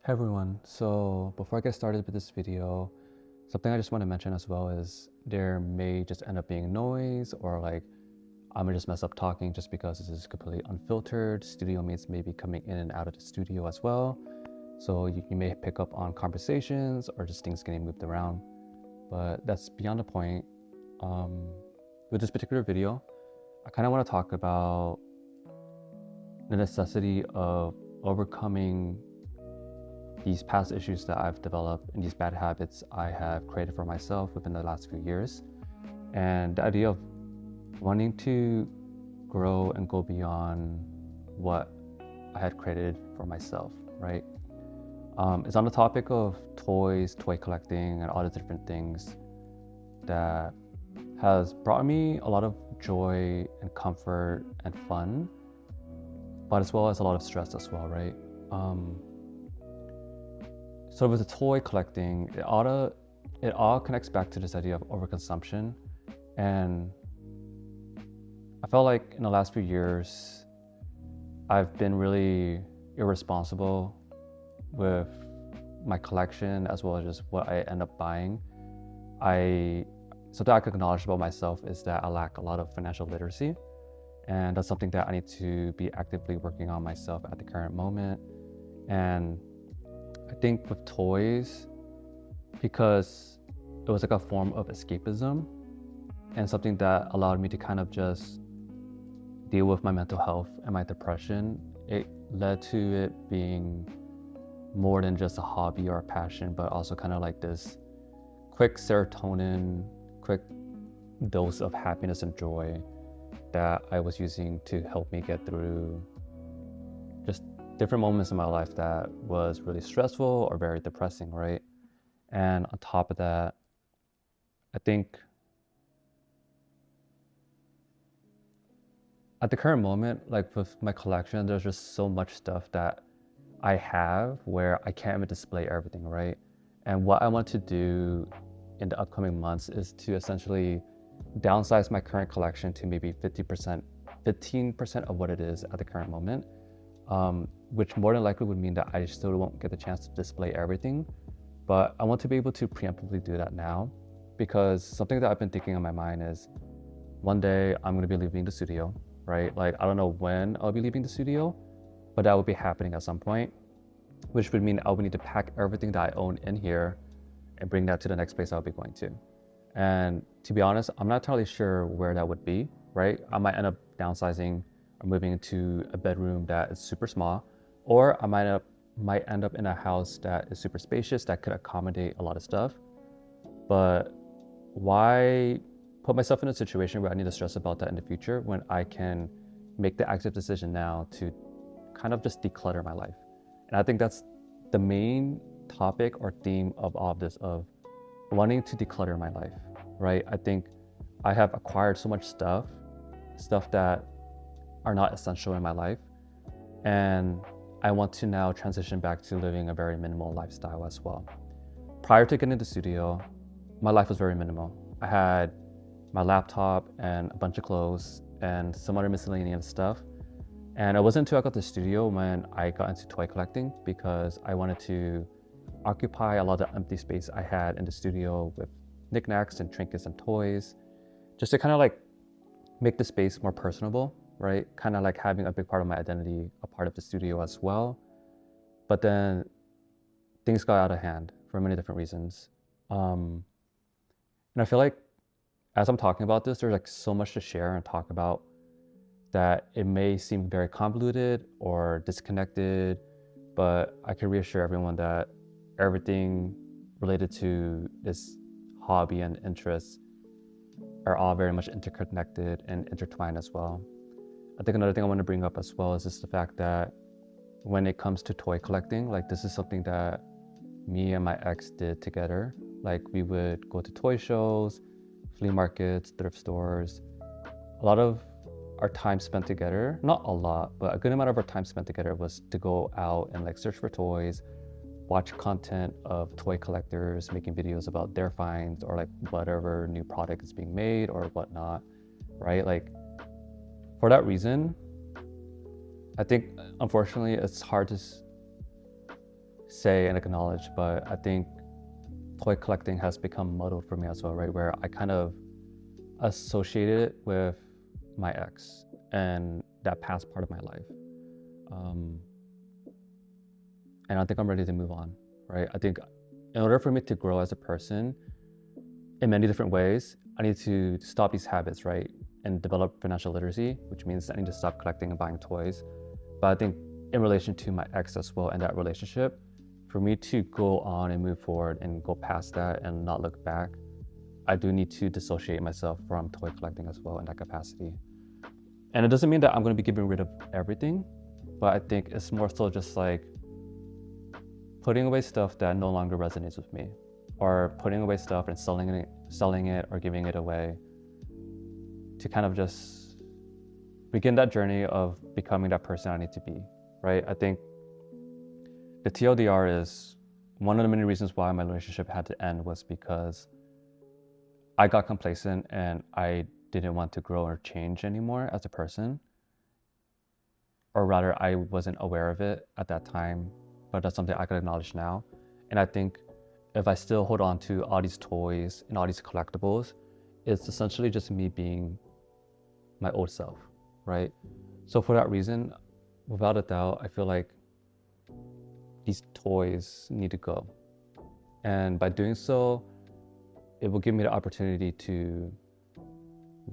Hey everyone, so before I get started with this video, something I just want to mention as well is there may just end up being noise or like I'm gonna just mess up talking just because this is completely unfiltered. Studio mates may be coming in and out of the studio as well. So you may pick up on conversations or just things getting moved around, but that's beyond the point. With this particular video, I kind of want to talk about the necessity of overcoming these past issues that I've developed and these bad habits I have created for myself within the last few years. And the idea of wanting to grow and go beyond what I had created for myself, right? It's on the topic of toys, toy collecting, and all the different things that has brought me a lot of joy and comfort and fun, but as well as a lot of stress as well, right? So with the toy collecting, it all connects back to this idea of overconsumption. And I felt like in the last few years, I've been really irresponsible with my collection as well as just what I end up buying. Something I could acknowledge about myself is that I lack a lot of financial literacy. And that's something that I need to be actively working on myself at the current moment. And I think with toys, because it was like a form of escapism and something that allowed me to kind of just deal with my mental health and my depression, it led to it being more than just a hobby or a passion, but also kind of like this quick serotonin, quick dose of happiness and joy that I was using to help me get through just different moments in my life that was really stressful or very depressing, right? And on top of that, I think at the current moment, like with my collection, there's just so much stuff that I have where I can't even display everything, right? And what I want to do in the upcoming months is to essentially downsize my current collection to maybe 15% of what it is at the current moment. Which more than likely would mean that I still won't get the chance to display everything. But I want to be able to preemptively do that now, because something that I've been thinking on my mind is one day I'm going to be leaving the studio, right? Like, I don't know when I'll be leaving the studio, but that will be happening at some point, which would mean I would need to pack everything that I own in here and bring that to the next place I'll be going to. And to be honest, I'm not entirely sure where that would be, right? I might end up downsizing or moving into a bedroom that is super small, or I might end up in a house that is super spacious that could accommodate a lot of stuff. But why put myself in a situation where I need to stress about that in the future when I can make the active decision now to kind of just declutter my life? And I think that's the main topic or theme of all of this, of wanting to declutter my life, right? I think I have acquired so much stuff that are not essential in my life. And I want to now transition back to living a very minimal lifestyle as well. Prior to getting into the studio, my life was very minimal. I had my laptop and a bunch of clothes and some other miscellaneous stuff. And it wasn't until I got to the studio when I got into toy collecting, because I wanted to occupy a lot of the empty space I had in the studio with knickknacks and trinkets and toys, just to kind of like make the space more personable, right? Kind of like having a big part of my identity a part of the studio as well. But then things got out of hand for many different reasons. And I feel like as I'm talking about this, there's like so much to share and talk about that it may seem very convoluted or disconnected, but I can reassure everyone that everything related to this hobby and interests are all very much interconnected and intertwined as well. I think another thing I want to bring up as well is just the fact that when it comes to toy collecting, like this is something that me and my ex did together. Like we would go to toy shows, flea markets, thrift stores. A lot of our time spent together, not a lot, but a good amount of our time spent together was to go out and like search for toys, watch content of toy collectors making videos about their finds or like whatever new product is being made or whatnot, right? Like for that reason, I think unfortunately it's hard to say and acknowledge, but I think toy collecting has become muddled for me as well, right? Where I kind of associated it with my ex and that past part of my life. And I think I'm ready to move on, right? I think in order for me to grow as a person in many different ways, I need to stop these habits, right? And develop financial literacy, which means I need to stop collecting and buying toys. But I think in relation to my ex as well and that relationship, for me to go on and move forward and go past that and not look back, I do need to dissociate myself from toy collecting as well in that capacity. And it doesn't mean that I'm going to be getting rid of everything, but I think it's more so just like putting away stuff that no longer resonates with me, or putting away stuff and selling it or giving it away, to kind of just begin that journey of becoming that person I need to be, right? I think the TLDR is one of the many reasons why my relationship had to end was because I got complacent and I didn't want to grow or change anymore as a person. Or rather, I wasn't aware of it at that time, but that's something I can acknowledge now. And I think if I still hold on to all these toys and all these collectibles, it's essentially just me being my old self, right? So for that reason, without a doubt, I feel like these toys need to go. And by doing so, it will give me the opportunity to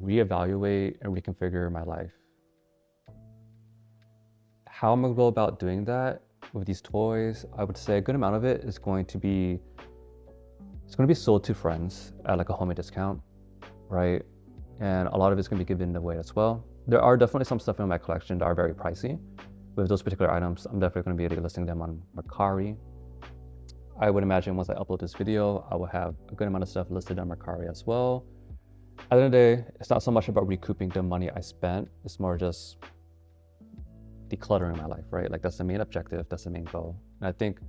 reevaluate and reconfigure my life. How I'm gonna go about doing that with these toys, I would say a good amount of it is going to be sold to friends at like a homemade discount, right? And a lot of it's gonna be given away as well. There are definitely some stuff in my collection that are very pricey. With those particular items, I'm definitely gonna be listing them on Mercari. I would imagine once I upload this video, I will have a good amount of stuff listed on Mercari as well. At the end of the day, it's not so much about recouping the money I spent, it's more just decluttering my life, right? Like that's the main objective, that's the main goal. And I think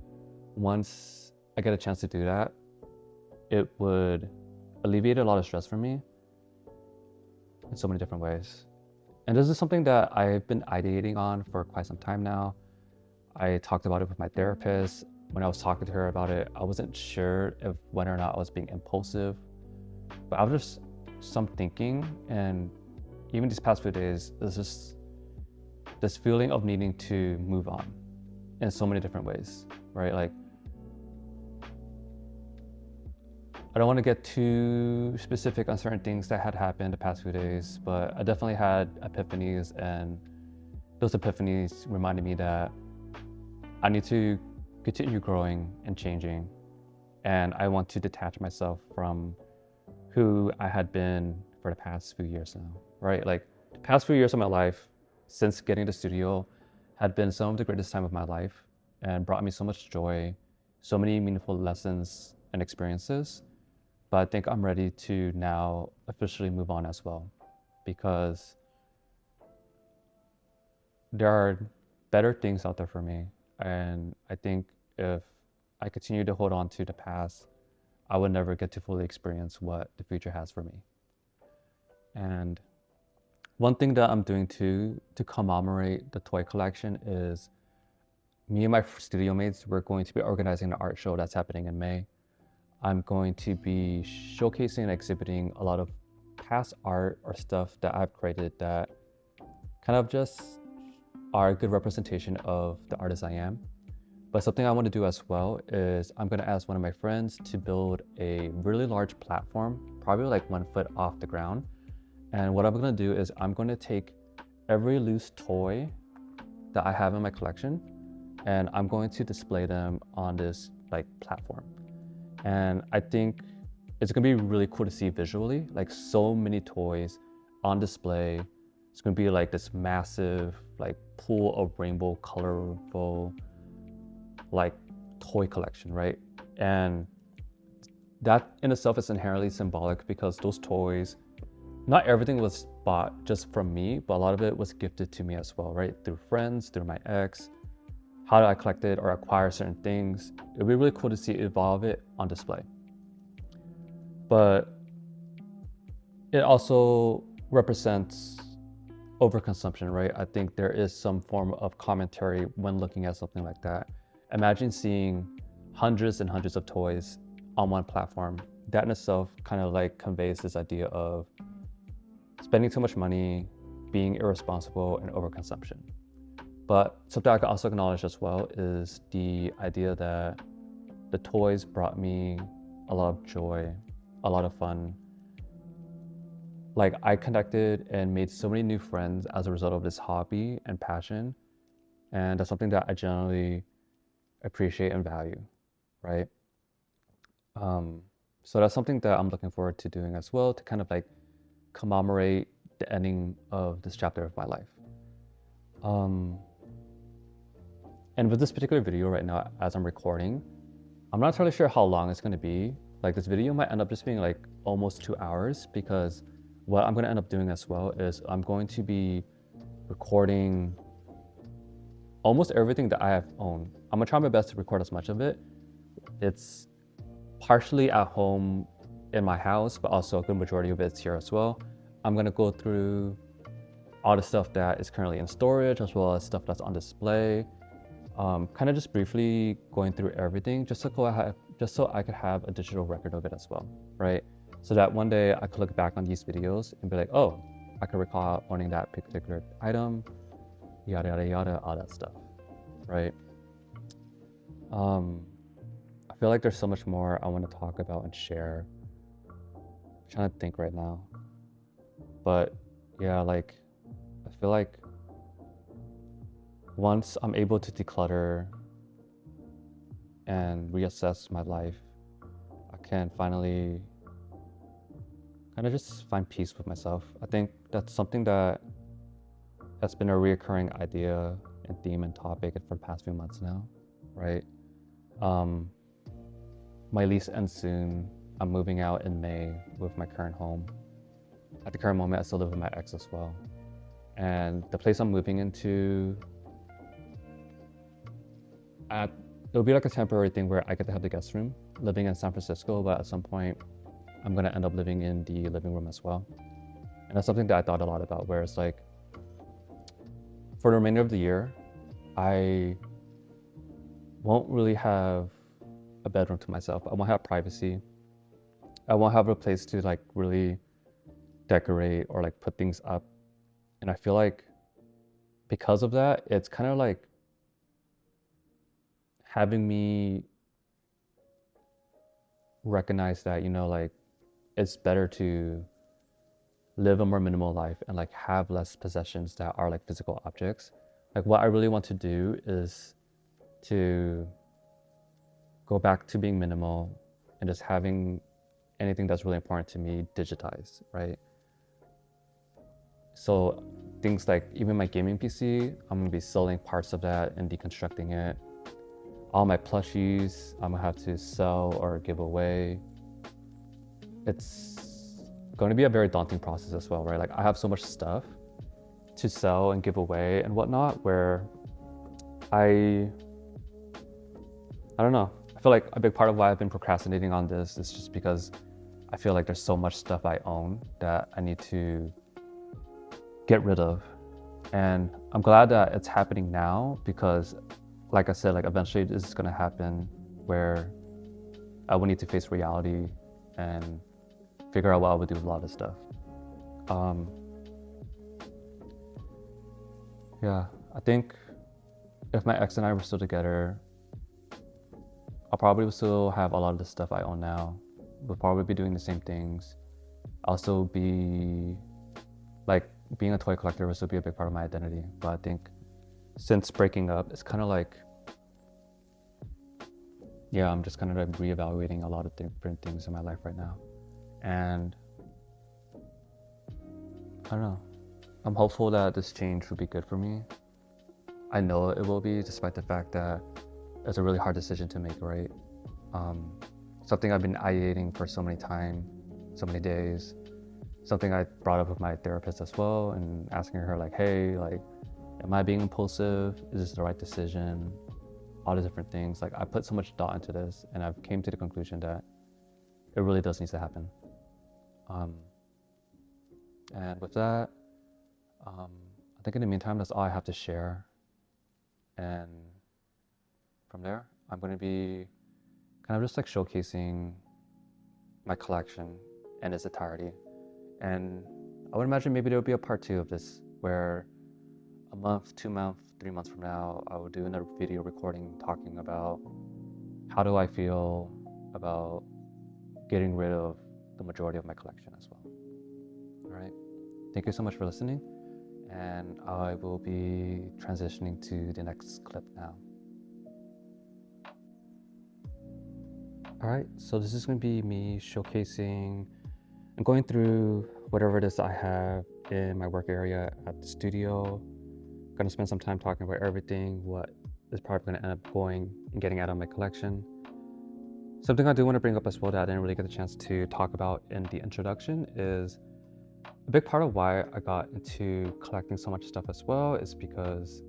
once I get a chance to do that, it would alleviate a lot of stress for me in so many different ways. And this is something that I've been ideating on for quite some time now. I talked about it with my therapist. When I was talking to her about it, I wasn't sure if whether or not I was being impulsive, but I was just some thinking, and even these past few days, there's just this feeling of needing to move on in so many different ways, right? Like, I don't want to get too specific on certain things that had happened the past few days, but I definitely had epiphanies, and those epiphanies reminded me that I need to continue growing and changing, and I want to detach myself from who I had been for the past few years now, right? Like the past few years of my life since getting the studio had been some of the greatest time of my life and brought me so much joy, so many meaningful lessons and experiences. But I think I'm ready to now officially move on as well, because there are better things out there for me. And I think if I continue to hold on to the past, I would never get to fully experience what the future has for me. And one thing that I'm doing to commemorate the toy collection is me and my studio mates, we're going to be organizing an art show that's happening in May. I'm going to be showcasing and exhibiting a lot of past art or stuff that I've created that kind of just are a good representation of the artist I am. But something I want to do as well is I'm going to ask one of my friends to build a really large platform, probably like 1 foot off the ground. And what I'm going to do is I'm going to take every loose toy that I have in my collection, and I'm going to display them on this like platform. And I think it's going to be really cool to see visually, like so many toys on display. It's going to be like this massive like pool of rainbow colorful like toy collection, right? And that in itself is inherently symbolic, because those toys, not everything was bought just from me, but a lot of it was gifted to me as well, right? Through friends, through my ex. How did I collect it or acquire certain things? It'd be really cool to see evolve it on display. But it also represents overconsumption, right? I think there is some form of commentary when looking at something like that. Imagine seeing hundreds and hundreds of toys on one platform. That in itself kind of like conveys this idea of spending too much money, being irresponsible, and overconsumption. But something I can also acknowledge as well is the idea that the toys brought me a lot of joy, a lot of fun. Like, I connected and made so many new friends as a result of this hobby and passion. And that's something that I generally appreciate and value, right? So that's something that I'm looking forward to doing as well, to kind of like commemorate the ending of this chapter of my life. And with this particular video right now, as I'm recording, I'm not entirely sure how long it's going to be. Like, this video might end up just being like almost 2 hours, because what I'm going to end up doing as well is I'm going to be recording almost everything that I have owned. I'm going to try my best to record as much of it. It's partially at home in my house, but also a good majority of it's here as well. I'm going to go through all the stuff that is currently in storage, as well as stuff that's on display. Kind of just briefly going through everything, just so I could have a digital record of it as well, right? So that one day I could look back on these videos and be like, oh, I could recall owning that particular item, yada, yada, yada, all that stuff, right? I feel like there's so much more I want to talk about and share. I'm trying to think right now. But yeah, like, I feel like once I'm able to declutter and reassess my life, I can finally kind of just find peace with myself. I think that's something that's been a reoccurring idea and theme and topic for the past few months now, right? My lease ends soon. I'm moving out in May with my current home. At the current moment, I still live with my ex as well. And the place I'm moving into, it'll be like a temporary thing where I get to have the guest room, living in San Francisco, but at some point, I'm gonna end up living in the living room as well. And that's something that I thought a lot about, where it's like, for the remainder of the year, I won't really have a bedroom to myself. I won't have privacy. I won't have a place to like really decorate or like put things up. And I feel like because of that, it's kind of like having me recognize that, you know, like, it's better to live a more minimal life and like have less possessions that are like physical objects. Like, what I really want to do is to go back to being minimal and just having anything that's really important to me digitized, right? So things like even my gaming PC, I'm gonna be selling parts of that and deconstructing it. All my plushies, I'm gonna have to sell or give away. It's going to be a very daunting process as well, right? Like, I have so much stuff to sell and give away and whatnot, where I don't know. I feel like a big part of why I've been procrastinating on this is just because I feel like there's so much stuff I own that I need to get rid of. And I'm glad that it's happening now, because like I said, like, eventually this is gonna happen where I will need to face reality and figure out what I would do with a lot of stuff. Yeah, I think if my ex and I were still together, I'll probably still have a lot of the stuff I own now. We'll probably be doing the same things. I'll still be, like, being a toy collector will still be a big part of my identity. But I think since breaking up, it's kind of like, yeah, I'm just kind of like reevaluating a lot of different things in my life right now. And I don't know. I'm hopeful that this change will be good for me. I know it will be, despite the fact that it's a really hard decision to make, right? Something I've been ideating for so many times, so many days. Something I brought up with my therapist as well, and asking her like, hey, like, am I being impulsive? Is this the right decision? All the different things. Like, I put so much thought into this, and I've came to the conclusion that it really does need to happen. And with that, I think in the meantime, that's all I have to share. And from there, I'm going to be kind of just like showcasing my collection in its entirety. And I would imagine maybe there would be a part 2 of this where a month, 2 months, 3 months from now, I will do another video recording talking about how do I feel about getting rid of the majority of my collection as well. All right. Thank you so much for listening. And I will be transitioning to the next clip now. All right, so this is going to be me showcasing and going through whatever it is I have in my work area at the studio. I'm going to spend some time talking about everything, what is probably going to end up going and getting out of my collection. Something I do want to bring up as well that I didn't really get the chance to talk about in the introduction is a big part of why I got into collecting so much stuff as well is because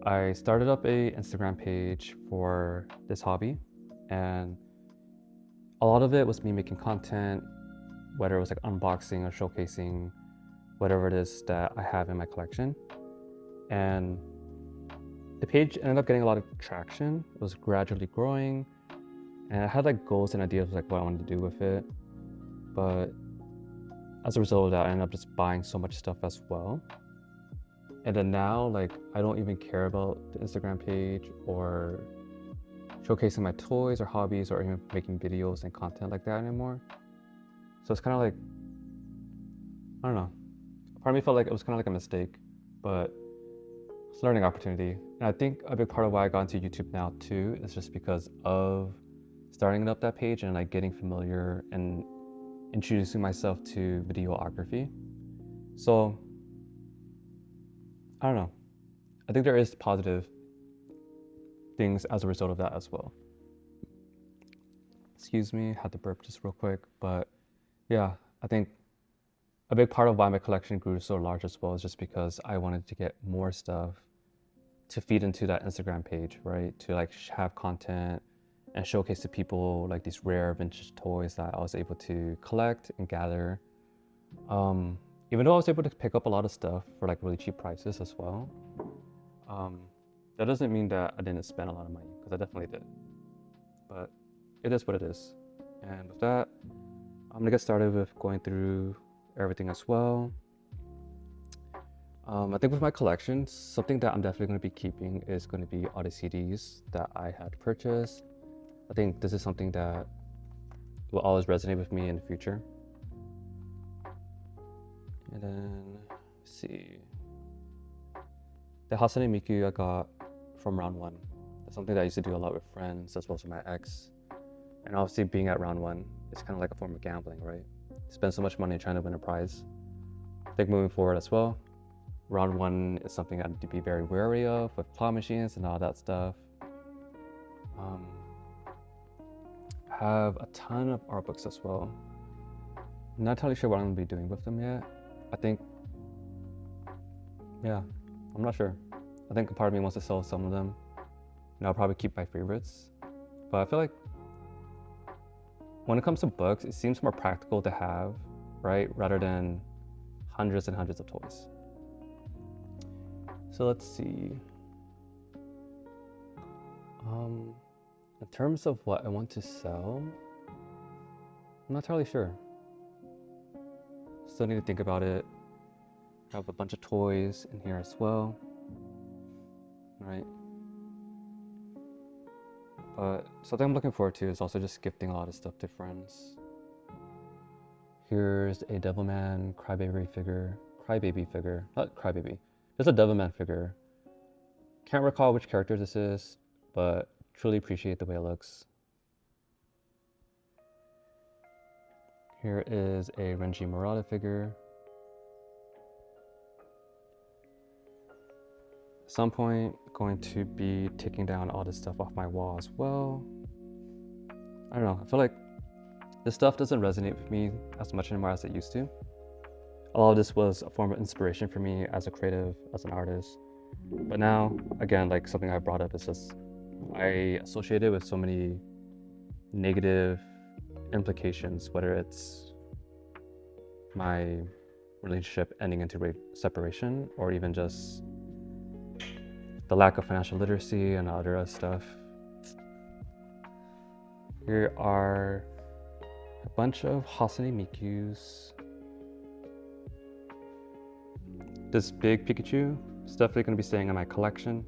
I started up a Instagram page for this hobby, and a lot of it was me making content, whether it was like unboxing or showcasing whatever it is that I have in my collection. And the page ended up getting a lot of traction. It was gradually growing, and I had like goals and ideas of like what I wanted to do with it. But as a result of that, I ended up just buying so much stuff as well. And then now, like, I don't even care about the Instagram page or showcasing my toys or hobbies or even making videos and content like that anymore. So it's kind of like, I don't know. Part of me felt like it was kind of like a mistake, but it's a learning opportunity. And I think a big part of why I got into YouTube now too is just because of starting up that page and like getting familiar and introducing myself to videography. So I don't know. I think there is positive things as a result of that as well. Excuse me, had to burp just real quick, but yeah, I think a big part of why my collection grew so large as well is just because I wanted to get more stuff to feed into that Instagram page, right? To like have content and showcase to people like these rare vintage toys that I was able to collect and gather. Even though I was able to pick up a lot of stuff for like really cheap prices as well, that doesn't mean that I didn't spend a lot of money, because I definitely did. But it is what it is. And with that, I'm gonna get started with going through everything as well. I think with my collection, something that I'm definitely going to be keeping is going to be all the CDs that I had purchased. I think this is something that will always resonate with me in the future. And then, let's see. The Hasane Miku I got from round 1. That's something that I used to do a lot with friends as well as with my ex. And obviously being at round 1, it's kind of like a form of gambling, right? Spend so much money trying to win a prize. I think moving forward as well, round 1 is something I need to be very wary of with claw machines and all that stuff. Have a ton of art books as well. I'm not entirely sure what I'm going to be doing with them yet. I think, yeah, I'm not sure. I think a part of me wants to sell some of them, and I'll probably keep my favorites. But I feel like when it comes to books, it seems more practical to have, right? Rather than hundreds and hundreds of toys. So let's see. In terms of what I want to sell, I'm not entirely sure. Still need to think about it. I have a bunch of toys in here as well, right? But something I'm looking forward to is also just gifting a lot of stuff to friends. Here's a Devilman crybaby figure. Not crybaby. There's a Devilman figure. Can't recall which character this is, but truly appreciate the way it looks. Here is a Renji Murata figure. At some point, going to be taking down all this stuff off my wall as well. I don't know, I feel like this stuff doesn't resonate with me as much anymore as it used to. A lot of this was a form of inspiration for me as a creative, as an artist. But now, again, like something I brought up is just, I associate it with so many negative implications, whether it's my relationship ending into separation, or even just the lack of financial literacy and other stuff. Here are a bunch of Hasane Mikus. This big Pikachu is definitely going to be staying in my collection.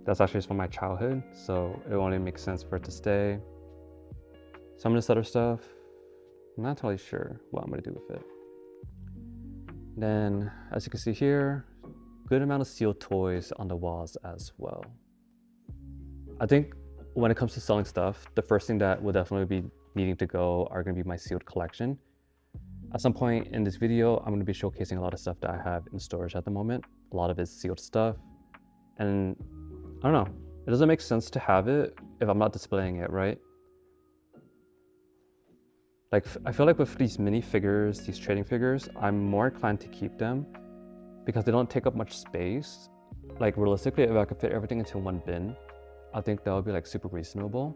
That's actually from my childhood, so it only makes sense for it to stay. Some of this other stuff, I'm not totally sure what I'm going to do with it. Then, as you can see here, good amount of sealed toys on the walls as well. I think when it comes to selling stuff, the first thing that will definitely be needing to go are going to be my sealed collection. At some point in this video, I'm going to be showcasing a lot of stuff that I have in storage at the moment. A lot of it's sealed stuff. And I don't know, it doesn't make sense to have it if I'm not displaying it, right? Like, I feel like with these mini figures, these trading figures, I'm more inclined to keep them because they don't take up much space. Like, realistically, if I could fit everything into one bin, I think that would be like super reasonable.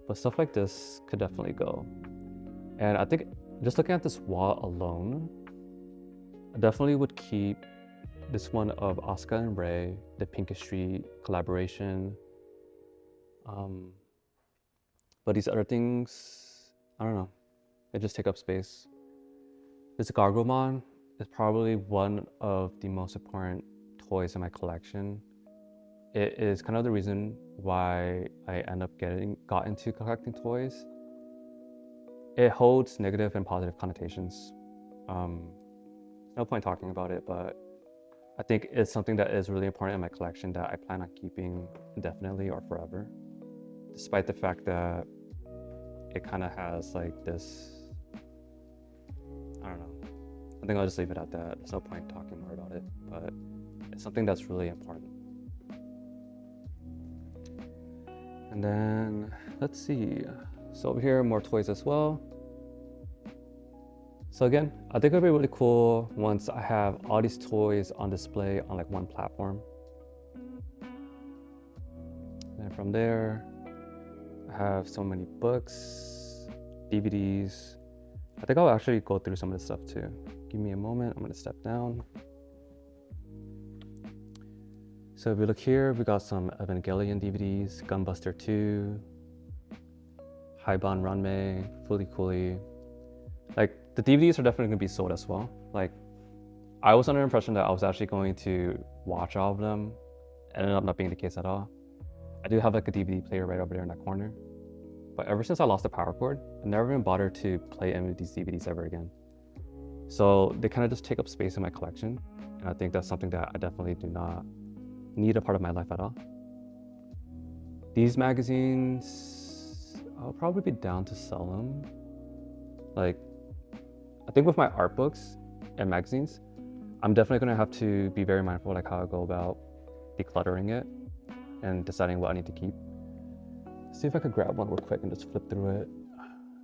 But stuff like this could definitely go. And I think just looking at this wall alone, I definitely would keep this one of Asuka and Ray, the Pinkish Street collaboration. But these other things, I don't know, they just take up space. This Gargomon is probably one of the most important toys in my collection. It is kind of the reason why I end up got into collecting toys. It holds negative and positive connotations. No point talking about it, but I think it's something that is really important in my collection that I plan on keeping indefinitely or forever, despite the fact that it kind of has like this, I don't know. I think I'll just leave it at that. There's no point talking more about it, but it's something that's really important. And then, let's see. So over here, more toys as well. So again, I think it'll be really cool once I have all these toys on display on like one platform. And from there, I have so many books, DVDs. I think I'll actually go through some of this stuff too. Give me a moment, I'm gonna step down. So if we look here, we got some Evangelion DVDs, Gunbuster 2, Haiban Ranmei, Fooly Cooly. Like, the DVDs are definitely gonna be sold as well. Like, I was under the impression that I was actually going to watch all of them. It ended up not being the case at all. I do have like a DVD player right over there in that corner. But ever since I lost the power cord, I've never been bothered to play any of these DVDs ever again. So they kind of just take up space in my collection. And I think that's something that I definitely do not need a part of my life at all. These magazines, I'll probably be down to sell them. Like, I think with my art books and magazines, I'm definitely gonna have to be very mindful like how I go about decluttering it and deciding what I need to keep. Let's see if I could grab one real quick and just flip through it.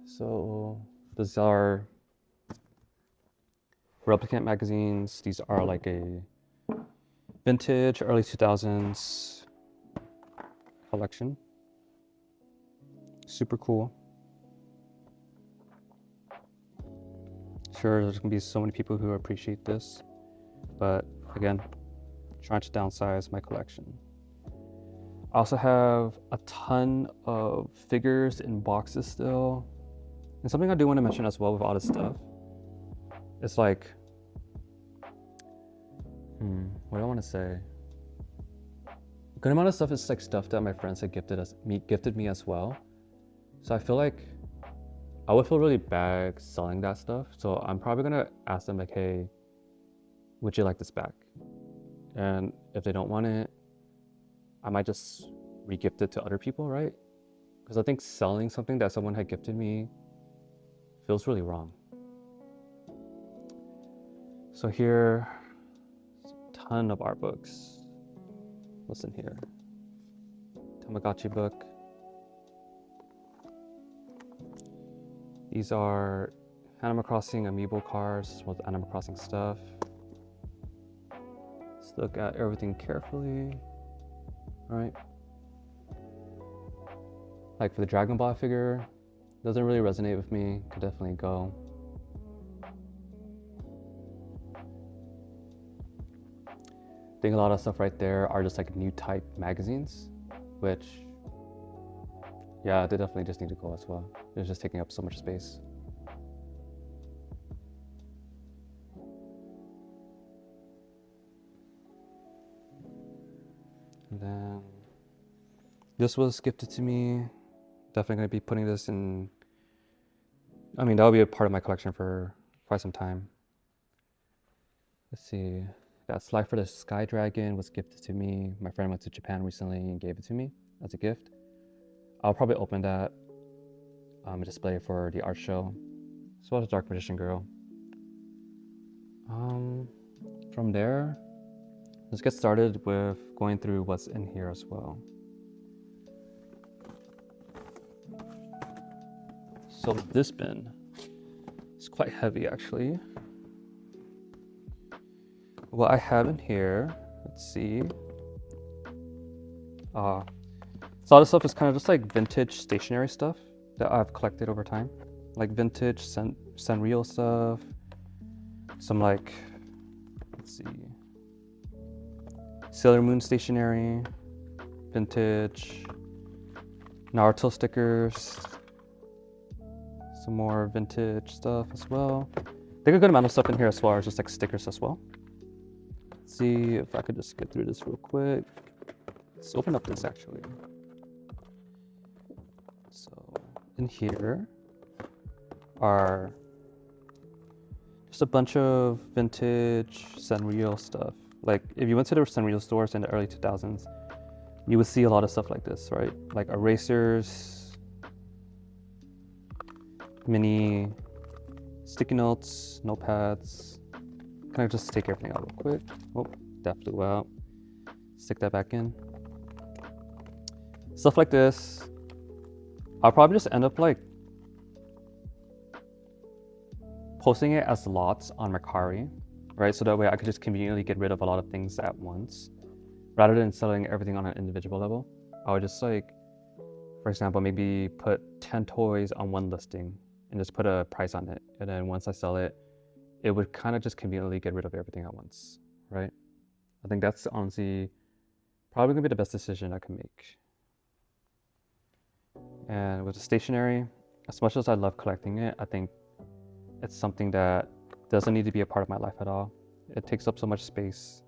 So these are replicant magazines. These are like a vintage early 2000s collection. Super cool. Sure, there's gonna be so many people who appreciate this, but again, trying to downsize my collection. I also have a ton of figures in boxes still. And something I do want to mention as well with all this stuff, it's like, what do I want to say? A good amount of stuff is like stuff that my friends had gifted me as well. So I feel like I would feel really bad selling that stuff. So I'm probably gonna ask them like, hey, would you like this back? And if they don't want it, I might just re-gift it to other people, right? Because I think selling something that someone had gifted me feels really wrong. So here, a ton of art books. What's in here? Tamagotchi book. These are Animal Crossing amiibo cards, as well as Animal Crossing stuff. Let's look at everything carefully. All right. Like for the Dragon Ball figure, doesn't really resonate with me. Could definitely go. I think a lot of stuff right there are just like new type magazines, which Yeah, they definitely just need to go as well. They're just taking up so much space. And then this was gifted to me. Definitely going to be putting this in. I mean, that'll be a part of my collection for quite some time. Let's see. That slide for the Sky Dragon was gifted to me. My friend went to Japan recently and gave it to me as a gift. I'll probably open that and display it for the art show. As well as Dark Magician Girl. From there, let's get started with going through what's in here as well. So this bin is quite heavy actually. What I have in here, let's see. So all this stuff is kind of just like vintage stationery stuff that I've collected over time. Like vintage Sanrio stuff. Some like, let's see. Sailor Moon stationery. Vintage. Naruto stickers. Some more vintage stuff as well. I think a good amount of stuff in here as well as just like stickers as well. Let's see if I could just get through this real quick. Let's open up this actually. So in here are just a bunch of vintage Sanrio stuff. Like if you went to the Sanrio stores in the early 2000s, you would see a lot of stuff like this, right? Like erasers, mini sticky notes, notepads. Can I just take everything out real quick? Oh, that flew out. Stick that back in. Stuff like this. I'll probably just end up like posting it as lots on Mercari, right? So that way I could just conveniently get rid of a lot of things at once rather than selling everything on an individual level. I would just like, for example, maybe put 10 toys on one listing and just put a price on it. And then once I sell it, it would kind of just conveniently get rid of everything at once, right? I think that's honestly probably gonna be the best decision I can make. And with the stationery, as much as I love collecting it, I think it's something that doesn't need to be a part of my life at all. It takes up so much space.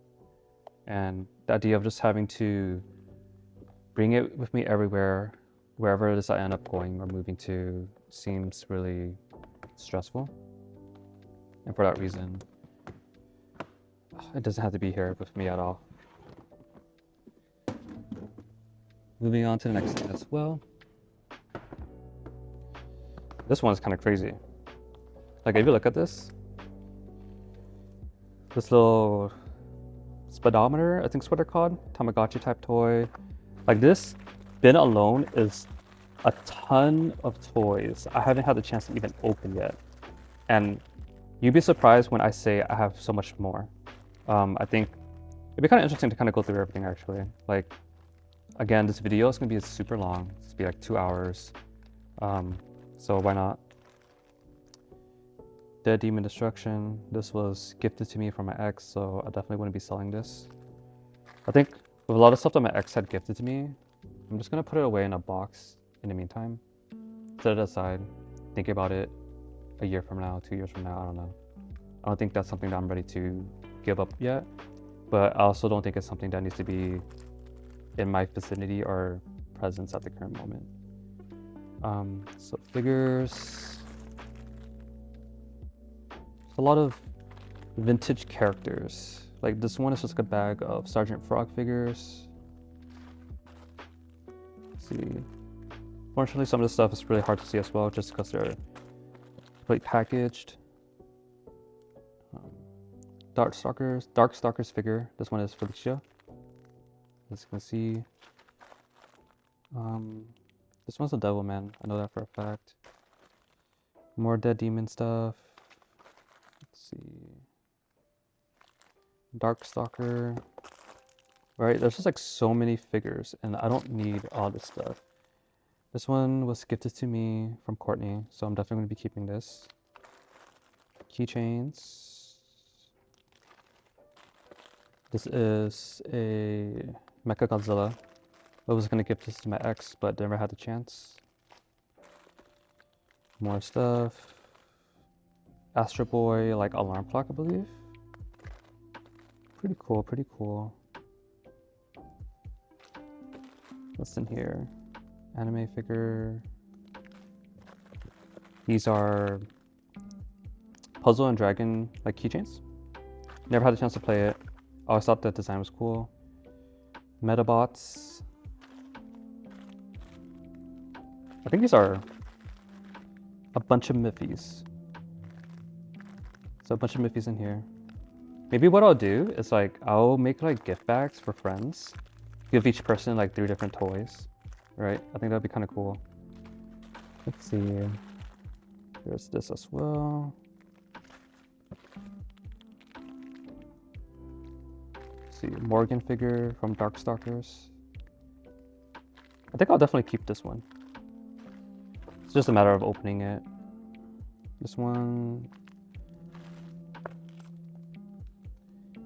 And the idea of just having to bring it with me everywhere, wherever it is I end up going or moving to, seems really stressful. And for that reason, it doesn't have to be here with me at all. Moving on to the next thing as well. This one is kind of crazy. Like if you look at this little speedometer, I think is what they're called, Tamagotchi type toy. Like this bin alone is a ton of toys I haven't had the chance to even open yet. And you'd be surprised when I say I have so much more. I think it'd be kind of interesting to kind of go through everything actually. Like, again, this video is gonna be super long. It's gonna be like 2 hours. So why not? Dead Demon Destruction. This was gifted to me from my ex, so I definitely wouldn't be selling this. I think with a lot of stuff that my ex had gifted to me, I'm just gonna put it away in a box in the meantime. Set it aside, think about it a year from now, 2 years from now, I don't know. I don't think that's something that I'm ready to give up yet, but I also don't think it's something that needs to be in my vicinity or presence at the current moment. So figures. A lot of vintage characters. Like this one is just a bag of Sergeant Frog figures. Let's see. Fortunately, some of this stuff is really hard to see as well, just because they're quite packaged. Darkstalkers figure. This one is Felicia. As you can see. This one's a Devil Man. I know that for a fact. More Dead Demon stuff. Let's see. Darkstalker. Right, there's just like so many figures, and I don't need all this stuff. This one was gifted to me from Courtney, so I'm definitely going to be keeping this. Keychains. This is a Mechagodzilla. I was going to give this to my ex, but never had the chance. More stuff. Astro Boy, like alarm clock, I believe. Pretty cool, pretty cool. What's in here? Anime figure. These are Puzzle and Dragon, like keychains. Never had a chance to play it. Always thought the design was cool. Metabots. I think these are a bunch of Miffys. So a bunch of Miffys in here. Maybe what I'll do is like, I'll make like gift bags for friends. Give each person like 3 different toys, right? I think that'd be kind of cool. Let's see. There's this as well. Let's see, Morgan figure from Darkstalkers. I think I'll definitely keep this one. It's just a matter of opening it. This one.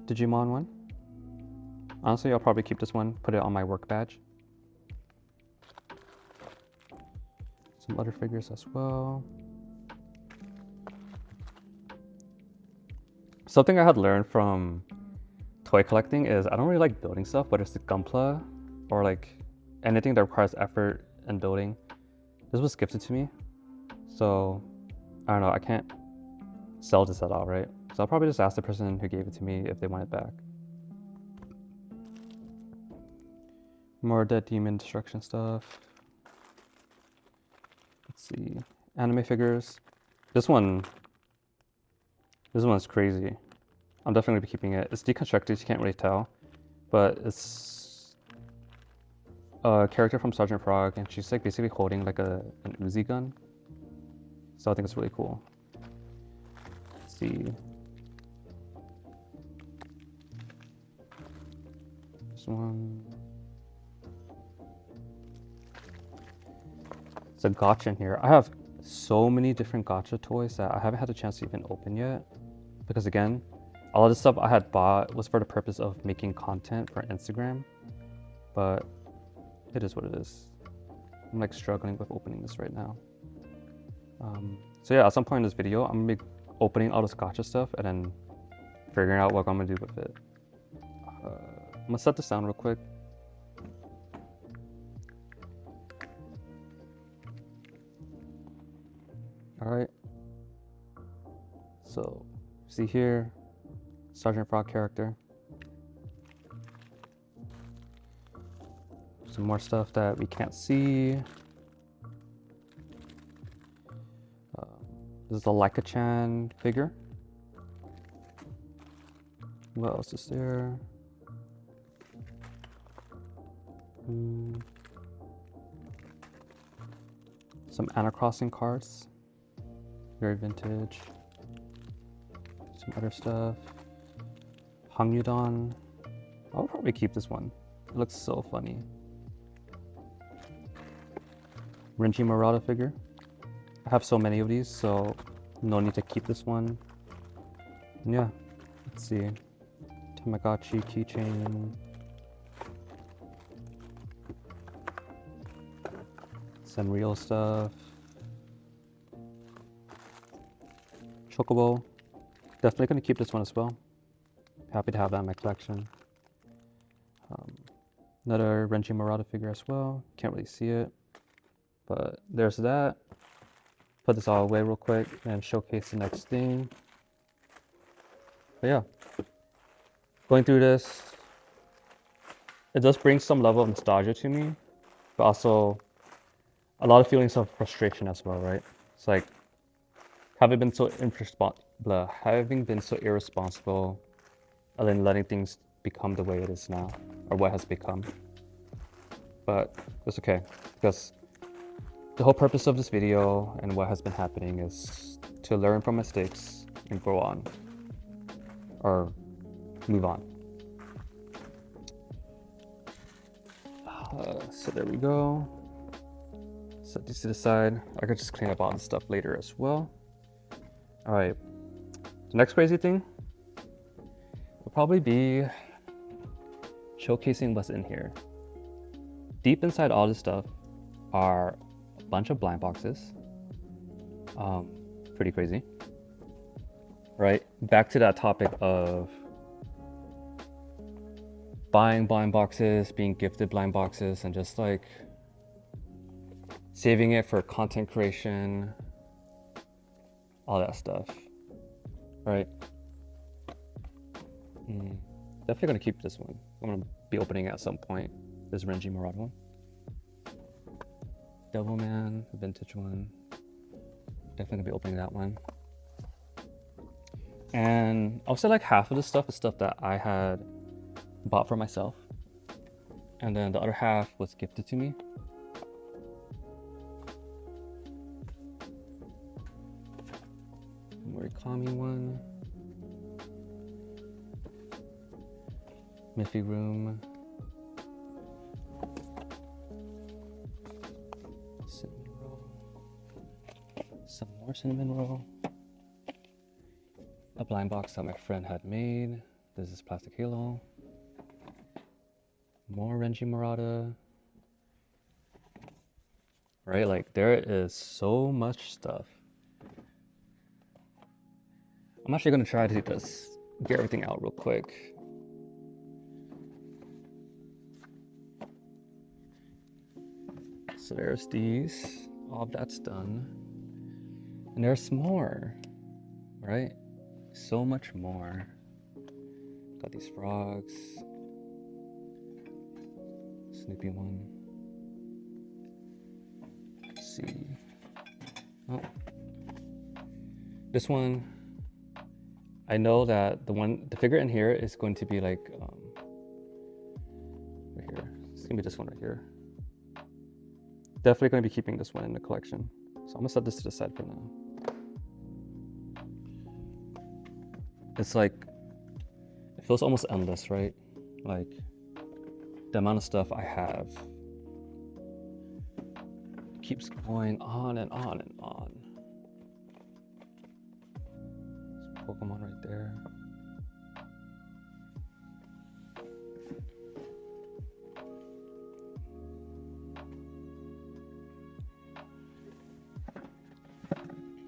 Digimon one. Honestly, I'll probably keep this one, put it on my work badge. Some other figures as well. Something I had learned from toy collecting is I don't really like building stuff, whether it's the Gunpla or like anything that requires effort and building. This was gifted to me, so I don't know, I can't sell this at all, right? So I'll probably just ask the person who gave it to me if they want it back. More Dead Demon Destruction stuff. Let's see, anime figures. This one's crazy. I'm definitely gonna be keeping it. It's deconstructed, you can't really tell, but it's a character from Sergeant Frog, and she's like basically holding like an Uzi gun. So I think it's really cool. Let's see. This one. It's a gacha in here. I have so many different gacha toys that I haven't had a chance to even open yet. Because again, all of this stuff I had bought was for the purpose of making content for Instagram. But it is what it is. I'm like struggling with opening this right now. So yeah, at some point in this video, I'm gonna be opening all this gacha stuff and then figuring out what I'm gonna do with it. I'm gonna set this down real quick. All right. So, see here, Sergeant Frog character. Some more stuff that we can't see. This is a Laika-chan figure. What else is there? Some Animal Crossing cards. Very vintage. Some other stuff. Hangyudon. I'll probably keep this one. It looks so funny. Renji Murata figure. I have so many of these, so no need to keep this one. And yeah, let's see. Tamagotchi keychain. Some real stuff. Chocobo. Definitely gonna keep this one as well. Happy to have that in my collection. Another Renji Murata figure as well. Can't really see it, but there's that. Put this all away real quick and showcase the next thing. But yeah, going through this, it does bring some level of nostalgia to me, but also a lot of feelings of frustration as well, right? It's like, having been so irresponsible and then letting things become the way it is now, or what has become. But it's okay, because the whole purpose of this video and what has been happening is to learn from mistakes and grow on, or move on. So there we go. Set these to the side. I could just clean up all this stuff later as well. All right, the next crazy thing will probably be showcasing what's in here. Deep inside all this stuff are a bunch of blind boxes, Pretty crazy. Right? Back to that topic of buying blind boxes, being gifted blind boxes, and just like saving it for content creation, all that stuff. Right? Definitely gonna keep this one. I'm gonna be opening it at some point. This Renji Murata one. Devilman, a vintage one. Definitely gonna be opening that one. And I'll say like half of the stuff is stuff that I had bought for myself. And then the other half was gifted to me. Origami one. Miffy Room. Cinnamon roll. Some more cinnamon roll. A blind box that my friend had made. This is Plastic Halo. More Renji Murata. Right, like there is so much stuff. I'm actually gonna try to just get everything out real quick. So there's these, all of that's done. And there's more, right? So much more. Got these frogs. Snoopy one. Let's see. Oh. This one, I know that the figure in here is going to be like, right here. It's gonna be this one right here. Definitely going to be keeping this one in the collection. So I'm gonna set this to the side for now. It's like, it feels almost endless, right? Like the amount of stuff I have keeps going on and on and on. There's Pokemon right there.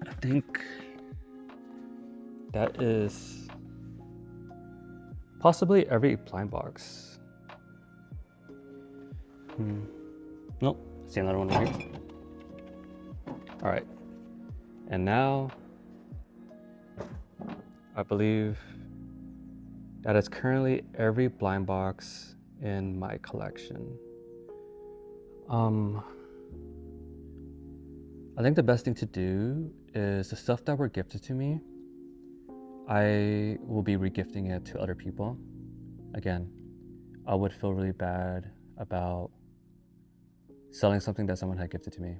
I think that is possibly every blind box. Nope, see another one right here. All right, and now I believe that is currently every blind box in my collection. I think the best thing to do is the stuff that were gifted to me, I will be regifting it to other people. Again, I would feel really bad about selling something that someone had gifted to me.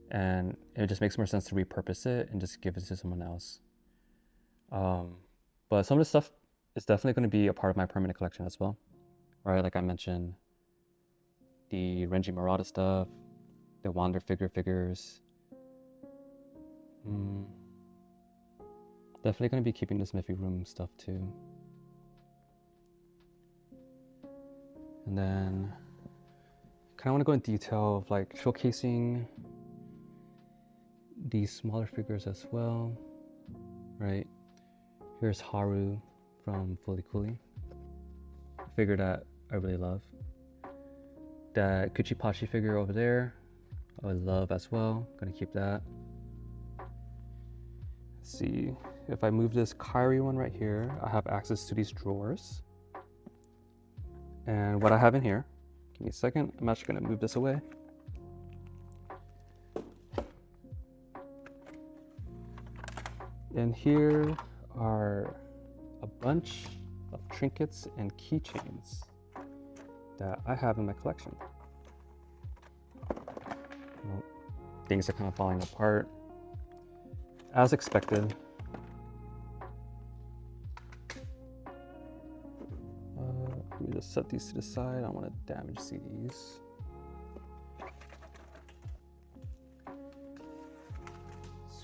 And it just makes more sense to repurpose it and just give it to someone else. But some of the stuff is definitely going to be a part of my permanent collection as well. Right, like I mentioned, the Renji Murata stuff, the Wander figures. Definitely going to be keeping this Miffy Room stuff too. And then kind of want to go in detail of like showcasing these smaller figures as well, right? Here's Haru from Fully Cooley, a figure that I really love. That Kuchipachi figure over there, I love as well. Gonna keep that. Let's see, if I move this Kyrie one right here, I have access to these drawers. And what I have in here, give me a second, I'm actually gonna move this away. And here are a bunch of trinkets and keychains that I have in my collection. Well, things are kind of falling apart, as expected. Let me just set these to the side. I don't want to damage CDs.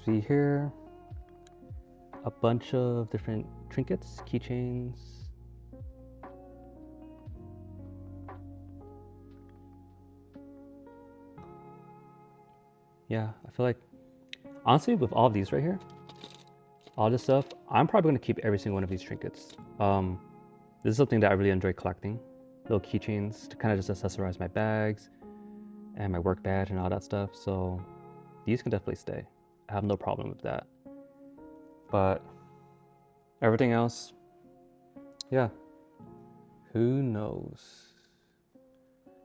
See here, a bunch of different trinkets, keychains. Yeah, I feel like Honestly, with all of these right here, all this stuff, I'm probably going to keep every single one of these trinkets. This is something that I really enjoy collecting. Little keychains to kind of just accessorize my bags and my work badge and all that stuff. So these can definitely stay. I have no problem with that. But everything else, yeah, who knows?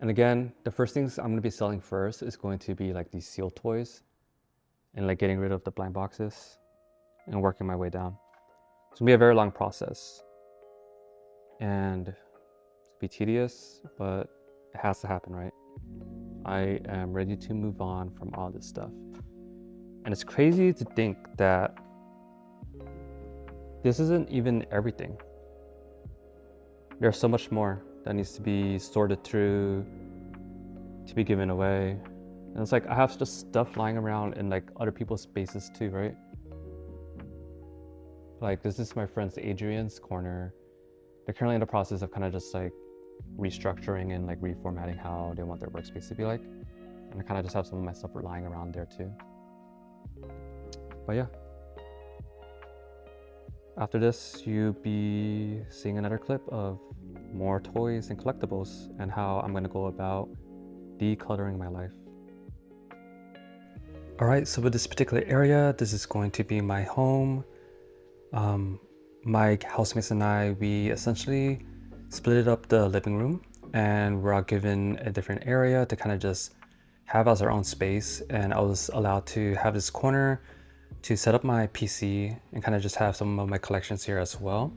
And again, the first things I'm going to be selling first is going to be like these seal toys and like getting rid of the blind boxes and working my way down. It's going to be a very long process and it's be tedious, but it has to happen, right? I am ready to move on from all this stuff. And it's crazy to think that this isn't even everything. There's so much more that needs to be sorted through, to be given away. And it's like I have just stuff lying around in like other people's spaces too, right? Like this is my friend's Adrian's corner. They're currently in the process of kind of just like restructuring and like reformatting how they want their workspace to be like. And I kind of just have some of my stuff lying around there too. But yeah. After this, you'll be seeing another clip of more toys and collectibles and how I'm gonna go about decluttering my life. All right, so with this particular area, this is going to be my home. My housemates and I, we essentially split up the living room and we're all given a different area to kind of just have as our own space. And I was allowed to have this corner to set up my PC and kind of just have some of my collections here as well.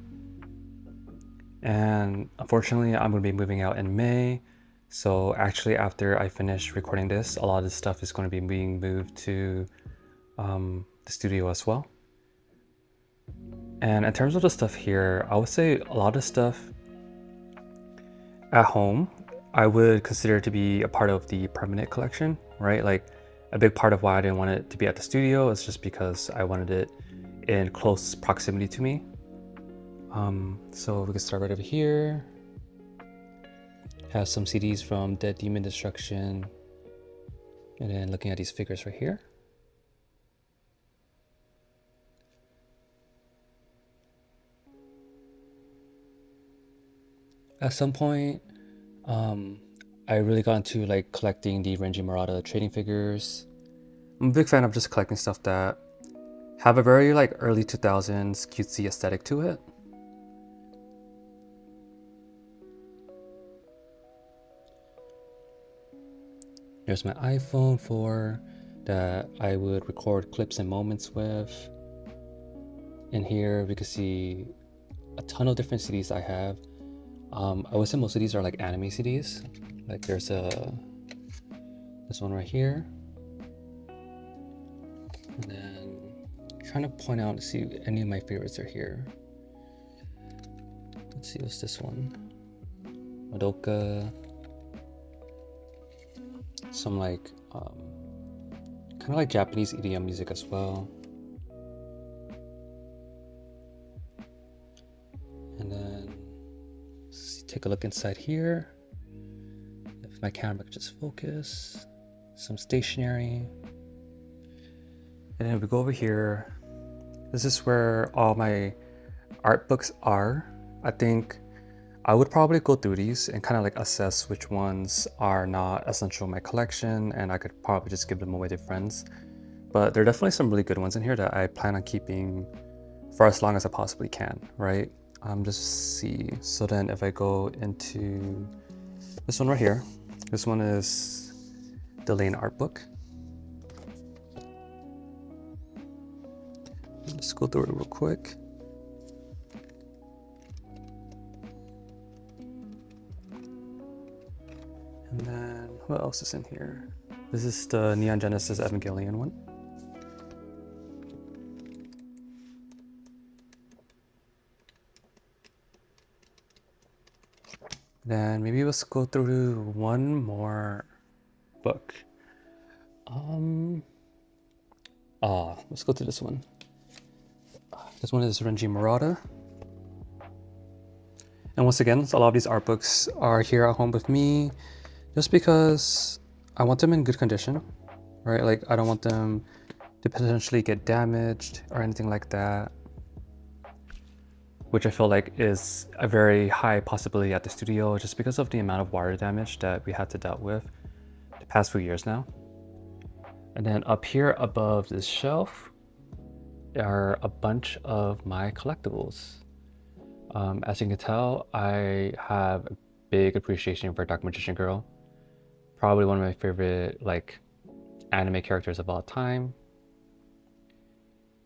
And unfortunately, I'm going to be moving out in May. So actually, after I finish recording this, a lot of this stuff is going to be being moved to the studio as well. And in terms of the stuff here, I would say a lot of stuff at home, I would consider to be a part of the permanent collection, right? Like a big part of why I didn't want it to be at the studio is just because I wanted it in close proximity to me. So we can start right over here. Have some CDs from Dead Demon Destruction. And then looking at these figures right here. At some point, I really got into like collecting the Renji Murata trading figures. I'm a big fan of just collecting stuff that have a very like early 2000s cutesy aesthetic to it. There's my iPhone 4 that I would record clips and moments with. In here we can see a ton of different CDs I have. I would say most of these are like anime CDs. Like there's this one right here. And then trying to point out to see if any of my favorites are here. Let's see, what's this one? Madoka. Some like kind of like Japanese EDM music as well. And then take a look inside here. If my camera could just focus. Some stationery. And then we go over here. This is where all my art books are. I think I would probably go through these and kind of like assess which ones are not essential in my collection, and I could probably just give them away to friends. But there are definitely some really good ones in here that I plan on keeping for as long as I possibly can, right? Just see. So then if I go into this one right here, this one is the Lane art book. Let's go through it real quick. And then what else is in here? This is the Neon Genesis Evangelion one. Then maybe let's go through one more book. Let's go through this one. This one is Renji Murata. And once again, a lot of these art books are here at home with me just because I want them in good condition, right? Like I don't want them to potentially get damaged or anything like that, which I feel like is a very high possibility at the studio just because of the amount of water damage that we had to deal with the past few years now. And then up here above this shelf are a bunch of my collectibles. As you can tell, I have a big appreciation for Dark Magician Girl. Probably one of my favorite like anime characters of all time.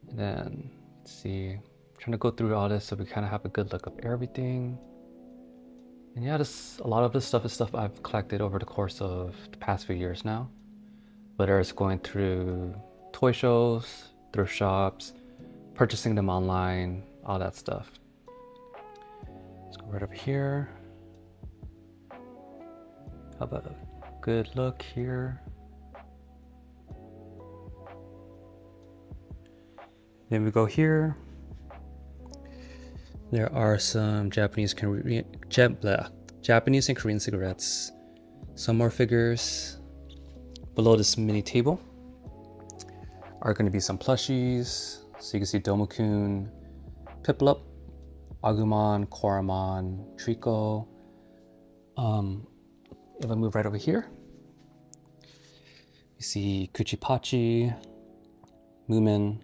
And then let's see, I'm trying to go through all this so we kind of have a good look of everything. And yeah, a lot of this stuff is stuff I've collected over the course of the past few years now. Whether it's going through toy shows, thrift shops, purchasing them online, all that stuff. Let's go right over here. How about a good look here? Then we go here. There are some Japanese and Korean cigarettes. Some more figures. Below this mini table are going to be some plushies. So you can see Domokun, Piplup, Agumon, Koromon, Trico. If I move right over here, you see Kuchipachi, Moomin,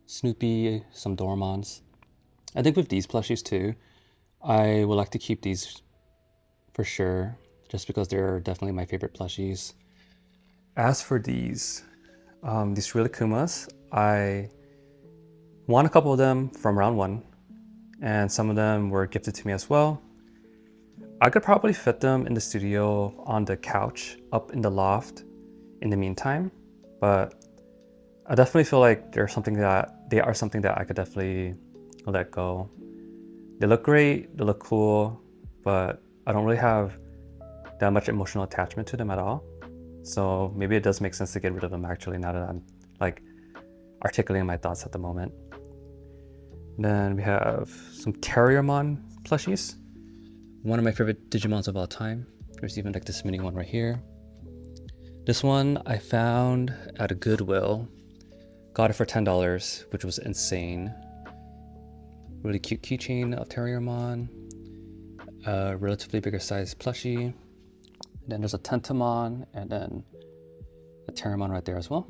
Snoopy, some Doremons. I think with these plushies too, I would like to keep these for sure, just because they're definitely my favorite plushies. As for these Rilikumas, I won a couple of them from round 1, and some of them were gifted to me as well. I could probably fit them in the studio on the couch up in the loft in the meantime, but I definitely feel like they are something that I could definitely let go. They look great, they look cool, but I don't really have that much emotional attachment to them at all. So maybe it does make sense to get rid of them actually, now that I'm like articulating my thoughts at the moment. Then we have some Terriermon plushies. One of my favorite Digimons of all time. There's even like this mini one right here. This one I found at a Goodwill. Got it for $10, which was insane. Really cute keychain of Terriermon. A relatively bigger size plushie. Then there's a Tentamon, and then a Terriermon right there as well.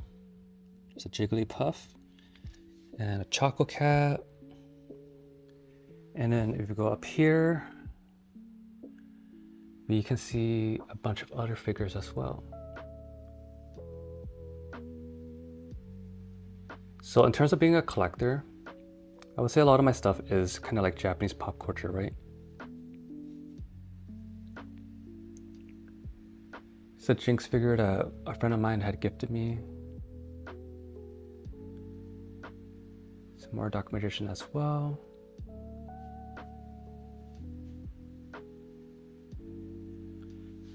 There's a Jigglypuff and a Choco Cat. And then if you go up here, you can see a bunch of other figures as well. So in terms of being a collector, I would say a lot of my stuff is kind of like Japanese pop culture, right? It's a Jinx figure that a friend of mine had gifted me. Some more Dark Magician as well.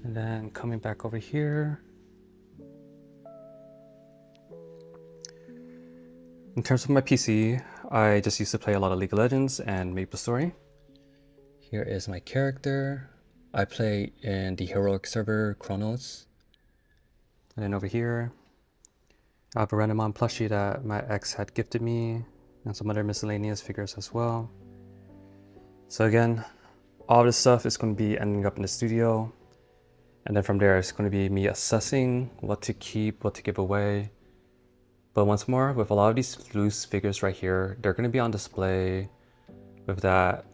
And then coming back over here. In terms of my PC, I just used to play a lot of League of Legends and MapleStory. Here is my character. I play in the heroic server Chronos. And then over here, I have a Renamon plushie that my ex had gifted me, and some other miscellaneous figures as well. So again, all this stuff is going to be ending up in the studio. And then from there, it's going to be me assessing what to keep, what to give away. But once more, with a lot of these loose figures right here, they're going to be on display with that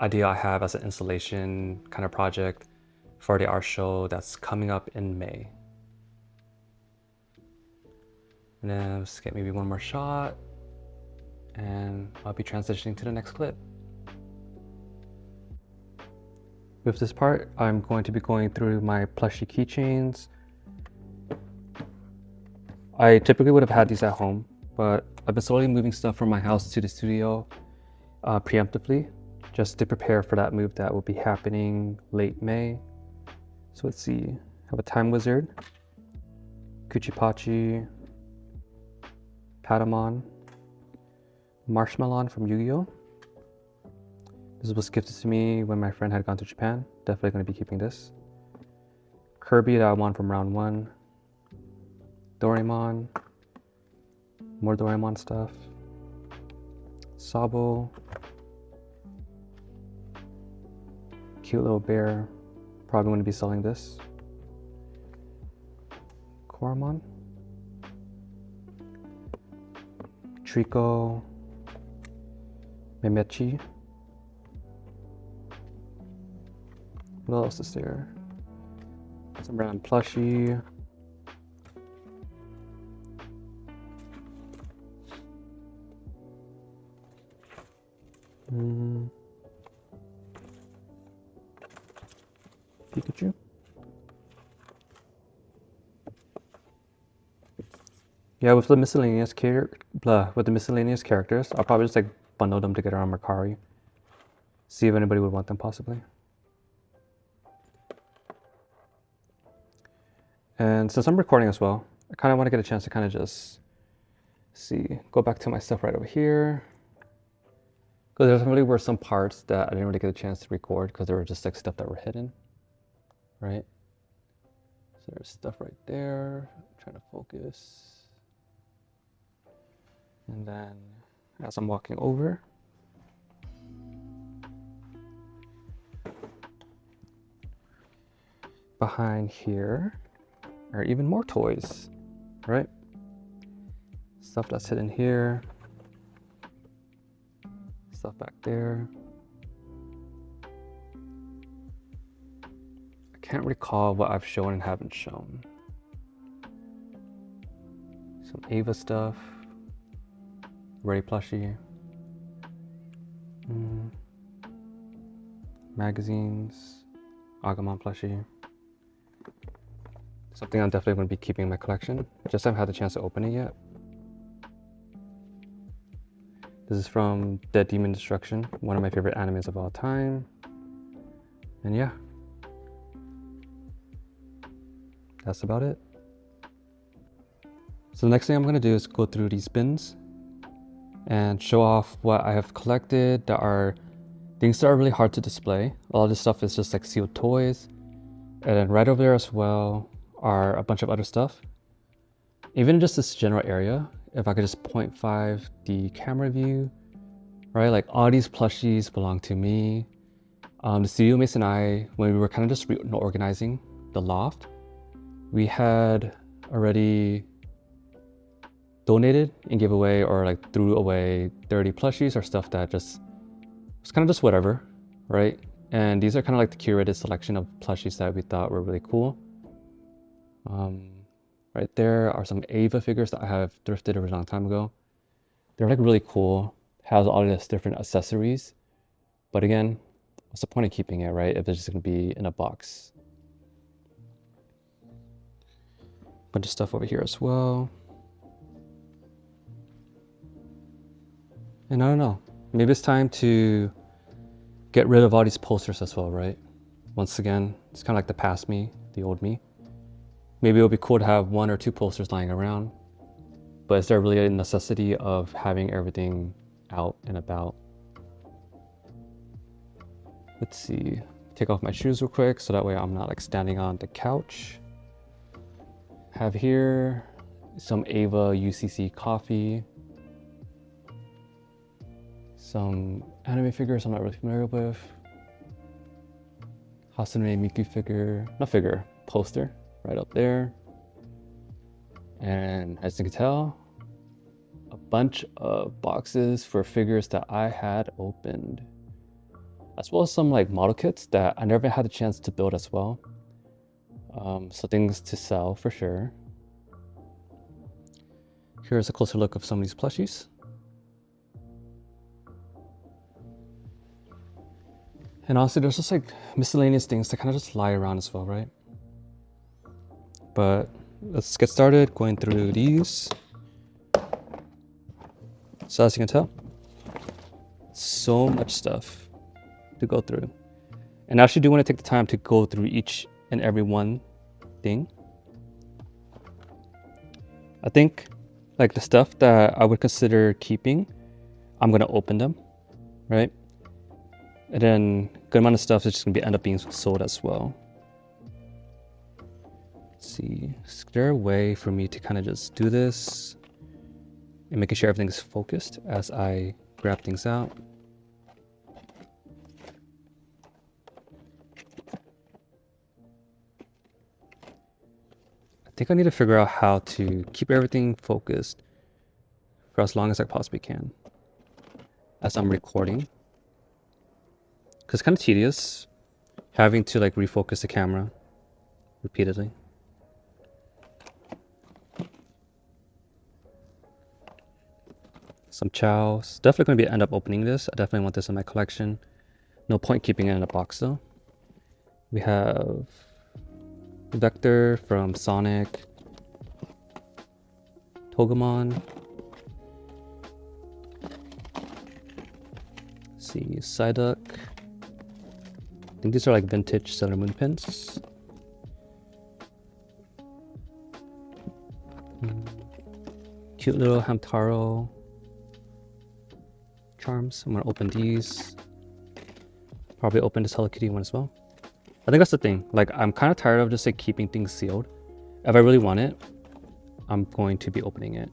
idea I have as an installation kind of project for the art show that's coming up in May. And then let's get maybe one more shot, and I'll be transitioning to the next clip. With this part, I'm going to be going through my plushie keychains. I typically would have had these at home, but I've been slowly moving stuff from my house to the studio preemptively, just to prepare for that move that will be happening late May. So let's see, I have a Time Wizard, Kuchipachi, Patamon, Marshmallon from Yu-Gi-Oh! This was gifted to me when my friend had gone to Japan. Definitely going to be keeping this. Kirby that I won from round 1. Doraemon. More Doraemon stuff. Sabo. Cute little bear. Probably going to be selling this. Koromon. Trico. Memechi. What else is there? Some random plushie. Pikachu. Yeah, with the miscellaneous characters, I'll probably just like bundle them together on Mercari. See if anybody would want them possibly. And since I'm recording as well, I kind of want to get a chance to kind of just go back to my stuff right over here. Because there's really were some parts that I didn't really get a chance to record because there were just like stuff that were hidden, right? So there's stuff right there. I'm trying to focus. And then as I'm walking over, behind here are even more toys, right? Stuff that's hidden here. Stuff back there. I can't recall what I've shown and haven't shown. Some Ava stuff. Ray plushie. Magazines. Agumon plushie. Something I'm definitely going to be keeping in my collection. Just haven't had the chance to open it yet. This is from Dead Demon Destruction, one of my favorite animes of all time. And yeah. That's about it. So the next thing I'm going to do is go through these bins and show off what I have collected that are things that are really hard to display. A lot of this stuff is just like sealed toys. And then right over there as well are a bunch of other stuff. Even just this general area, if I could just 0.5 the camera view, right? Like all these plushies belong to me. The studio mates and I, when we were kind of just reorganizing the loft, we had already donated and gave away or like threw away 30 plushies or stuff that just was kind of just whatever, right? And these are kind of like the curated selection of plushies that we thought were really cool. Right there are some Ava figures that I have thrifted a really long time ago. They're like really cool, has all this different accessories. But again, what's the point of keeping it, right? If it's just gonna be in a box. Bunch of stuff over here as well. And I don't know, maybe it's time to get rid of all these posters as well, right? Once again, it's kind of like the past me, the old me. Maybe it would be cool to have 1 or 2 posters lying around, but is there really a necessity of having everything out and about? Let's see, take off my shoes real quick so that way I'm not like standing on the couch. Have here some Ava UCC coffee. Some anime figures I'm not really familiar with. Hatsune Miku figure, not figure, poster right up there. And as you can tell, a bunch of boxes for figures that I had opened, as well as some like model kits that I never had a chance to build as well. So things to sell for sure. Here's a closer look of some of these plushies. And honestly, there's just like miscellaneous things that kind of just lie around as well, right? But let's get started going through these. So as you can tell, so much stuff to go through. And I actually do want to take the time to go through each and every one thing. I think like the stuff that I would consider keeping, I'm going to open them, right? And then a good amount of stuff is just going to end up being sold as well. Let's see, is there a way for me to kind of just do this and making sure everything is focused as I grab things out. I think I need to figure out how to keep everything focused for as long as I possibly can as I'm recording. Because it's kind of tedious having to like refocus the camera repeatedly. Some chows. Definitely going to end up opening this. I definitely want this in my collection. No point keeping it in a box though. We have Vector from Sonic. Togemon. Let's see, Psyduck. I think these are like vintage Sailor Moon pins. Cute little Hamtaro charms. I'm gonna open these. Probably open this Hello Kitty one as well. I think that's the thing. Like, I'm kind of tired of just like keeping things sealed. If I really want it, I'm going to be opening it.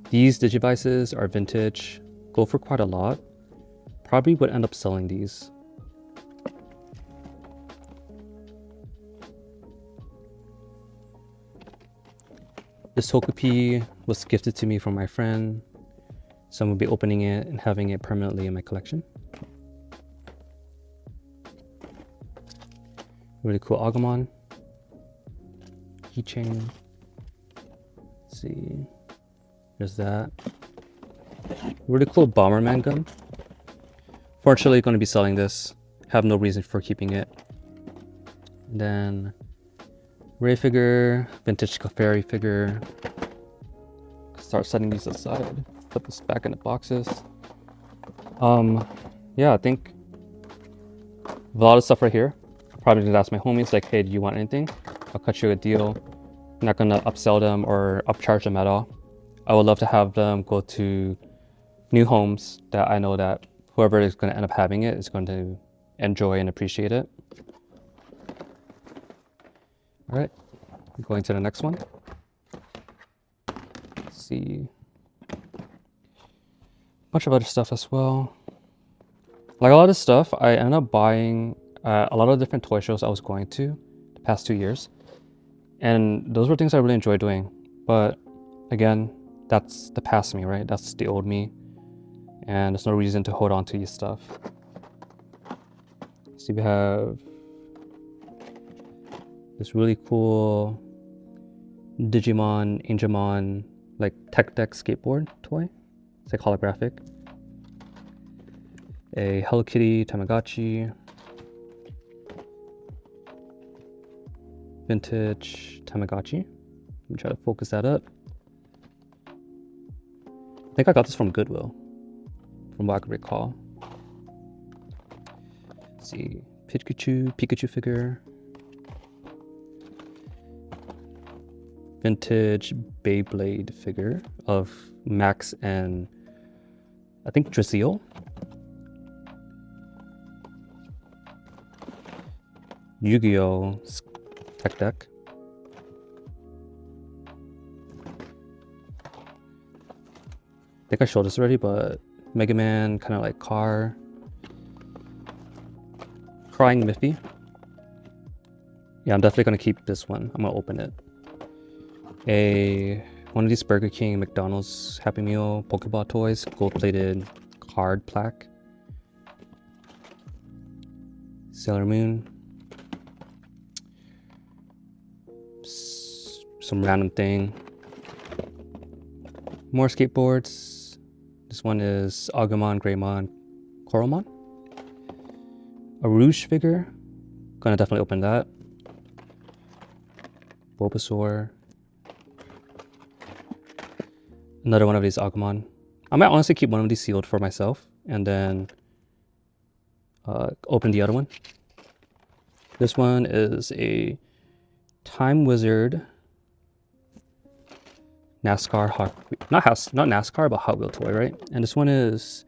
These Digivices are vintage. Go for quite a lot. Probably would end up selling these. This Togepi was gifted to me from my friend. So I'm going to be opening it and having it permanently in my collection. Really cool Agumon. Keychain. Let's see. There's that. Really cool Bomberman gun. Fortunately, going to be selling this. Have no reason for keeping it. And then Ray figure, vintage Clefairy figure. Start setting these aside. Put this back in the boxes. Yeah, I think a lot of stuff right here. I'll probably just ask my homies like, hey, do you want anything? I'll cut you a deal. I'm not gonna upsell them or upcharge them at all. I would love to have them go to new homes that I know that whoever is going to end up having it is going to enjoy and appreciate it. All right, going to the next one. Let's see. Bunch of other stuff as well. Like a lot of stuff, I ended up buying a lot of different toy shows I was going to the past 2 years. And those were things I really enjoyed doing. But again, that's the past me, right? That's the old me. And there's no reason to hold on to these stuff. So we have this really cool Digimon, Angemon, like tech deck skateboard toy. It's like holographic. A Hello Kitty Tamagotchi. Vintage Tamagotchi. Let me try to focus that up. I think I got this from Goodwill, from what I can recall. Let's see, Pikachu figure. Vintage Beyblade figure of Max and I think Draziel. Yu-Gi-Oh! Tech deck. I think I showed this already, but Mega Man, kind of like car. Crying Miffy. Yeah, I'm definitely gonna keep this one. I'm gonna open it. One of these Burger King, McDonald's Happy Meal Pokeball toys, gold-plated card plaque. Sailor Moon. Some random thing. More skateboards. This one is Agumon, Greymon, Coralmon. A Rouge figure. Gonna definitely open that. Bulbasaur. Another one of these Agumon. I might honestly keep one of these sealed for myself and then open the other one. This one is a Time Wizard NASCAR not NASCAR, but Hot Wheel toy, right? And this one is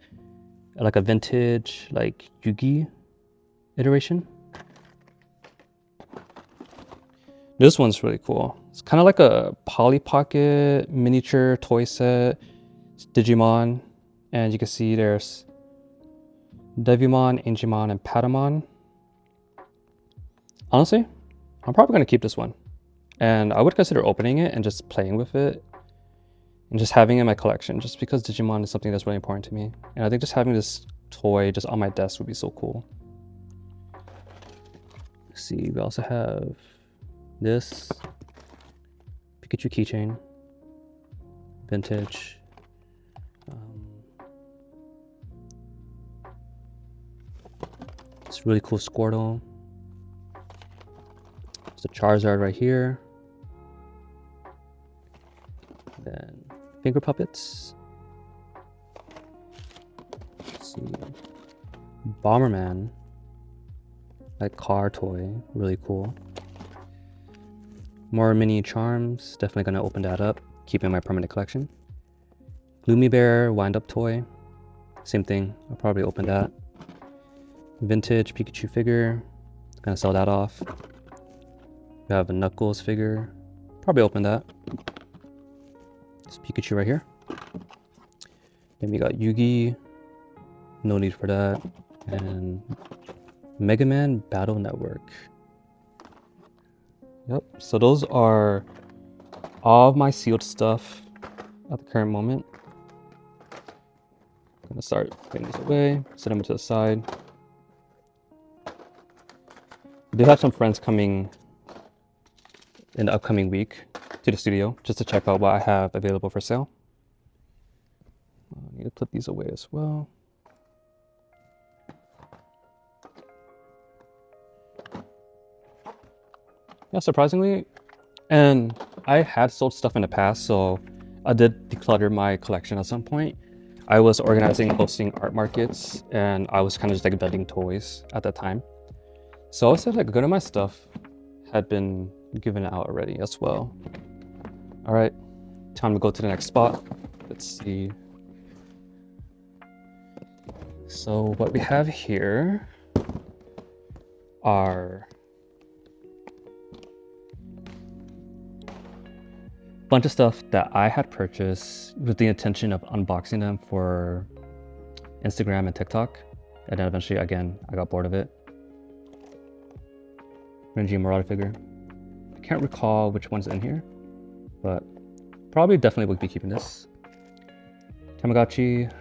like a vintage like Yugi iteration. This one's really cool. It's kind of like a Polly Pocket miniature toy set. Digimon, and you can see there's Devimon, Angemon, and Patamon. Honestly, I'm probably going to keep this one. And I would consider opening it and just playing with it and just having it in my collection, just because Digimon is something that's really important to me. And I think just having this toy just on my desk would be so cool. Let's see, we also have this Pikachu keychain, vintage. It's really cool Squirtle. There's a Charizard right here. Then finger puppets. Let's see, Bomberman, like car toy, really cool. More mini charms, definitely gonna open that up, keep in my permanent collection. Gloomy Bear wind-up toy, same thing, I'll probably open that. Vintage Pikachu figure, gonna sell that off. We have a Knuckles figure, probably open that. This Pikachu right here. Then we got Yugi, no need for that. And Mega Man Battle Network. Yep, so those are all of my sealed stuff at the current moment. I'm gonna start putting these away, set them to the side. I do have some friends coming in the upcoming week to the studio just to check out what I have available for sale. I need to put these away as well. Yeah, surprisingly, and I had sold stuff in the past, so I did declutter my collection at some point. I was organizing, hosting art markets, and I was kind of just like vending toys at that time. So I would say like a good of my stuff had been given out already as well. All right, time to go to the next spot. Let's see. So what we have here are a bunch of stuff that I had purchased with the intention of unboxing them for Instagram and TikTok. And then eventually, again, I got bored of it. Renji Marauder figure. I can't recall which one's in here, but probably definitely would be keeping this. Tamagotchi.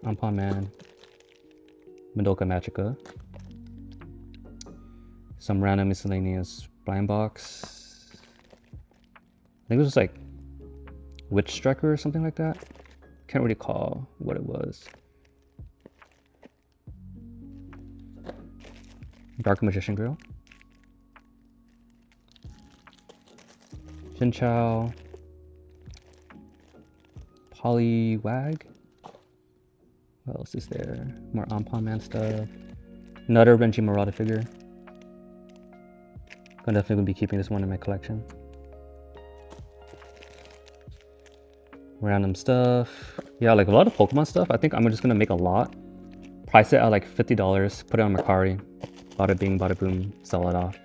Ampon Man. Madoka Magica. Some random miscellaneous blind box. I think it was like Witch Striker or something like that. Can't really recall what it was. Dark Magician Grill. Shinchao. Poliwag. What else is there? More Ampon Man stuff. Another Renji Marauder figure. I'm definitely gonna be keeping this one in my collection. Random stuff. Yeah, like a lot of Pokemon stuff. I think I'm just gonna make a lot. Price it at like $50. Put it on Mercari. Bada bing, bada boom. Sell it off.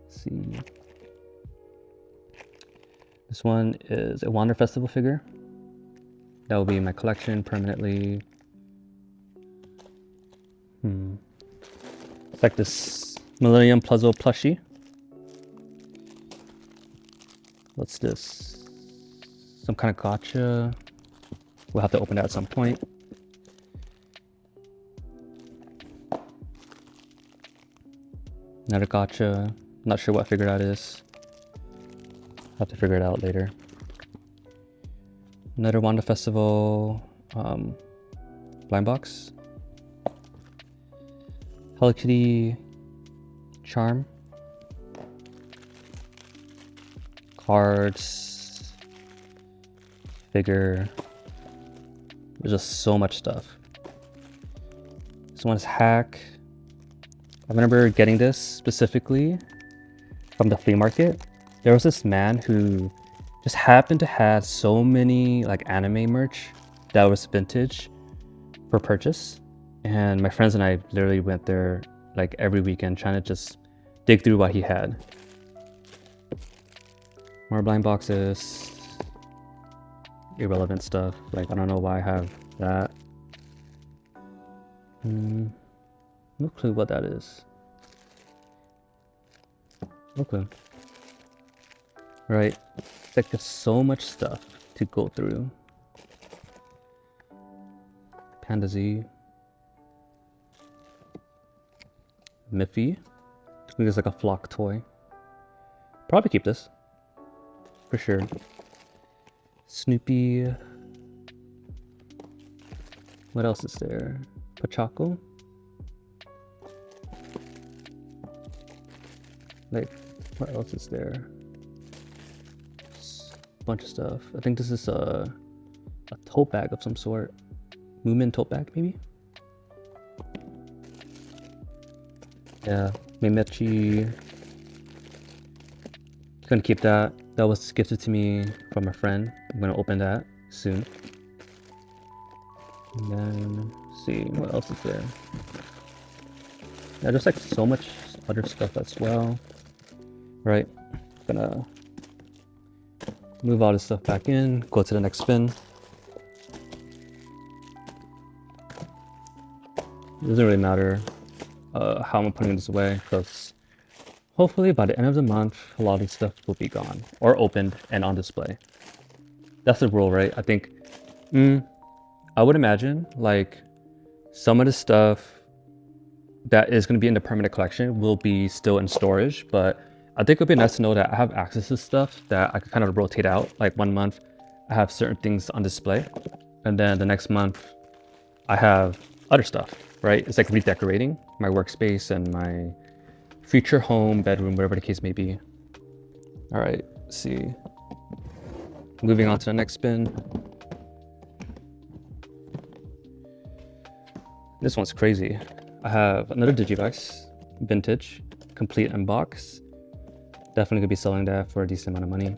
Let's see. This one is a Wander Festival figure. That will be in my collection permanently. It's like this Millennium Puzzle plushie. What's this? Some kind of gacha. We'll have to open that at some point. Another gacha. Not sure what figure that is. Have to figure it out later. Another Wanda Festival blind box. Hello Kitty charm. Cards. Figure. There's just so much stuff. This one's Hack. I remember getting this specifically from the flea market. There was this man who just happened to have so many like anime merch that was vintage for purchase. And my friends and I literally went there like every weekend trying to just dig through what he had. More blind boxes. Irrelevant stuff. Like, I don't know why I have that. No clue what that is. No clue. Right. It's like there's so much stuff to go through. Panda Z. Miffy. I think it's like a flock toy. Probably keep this. For sure. Snoopy. What else is there? Pachaco. Like, what else is there? A bunch of stuff. I think this is a tote bag of some sort. Moomin tote bag, maybe? Yeah, Mimechi. Gonna keep that. That was gifted to me from a friend. I'm gonna open that soon. And then see what else is there. Yeah, there's like so much other stuff as well. Right, gonna move all this stuff back in. Go to the next spin. It doesn't really matter how I'm putting this away, because hopefully by the end of the month, a lot of this stuff will be gone or opened and on display. That's the rule, right? I think, I would imagine like some of the stuff that is going to be in the permanent collection will be still in storage, but I think it'd be nice to know that I have access to stuff that I can kind of rotate out. Like 1 month, I have certain things on display, and then the next month, I have other stuff, right? It's like redecorating my workspace and my future home, bedroom, whatever the case may be. All right, let's see. Moving on to the next spin. This one's crazy. I have another Digivice, vintage, complete in box. Definitely gonna be selling that for a decent amount of money.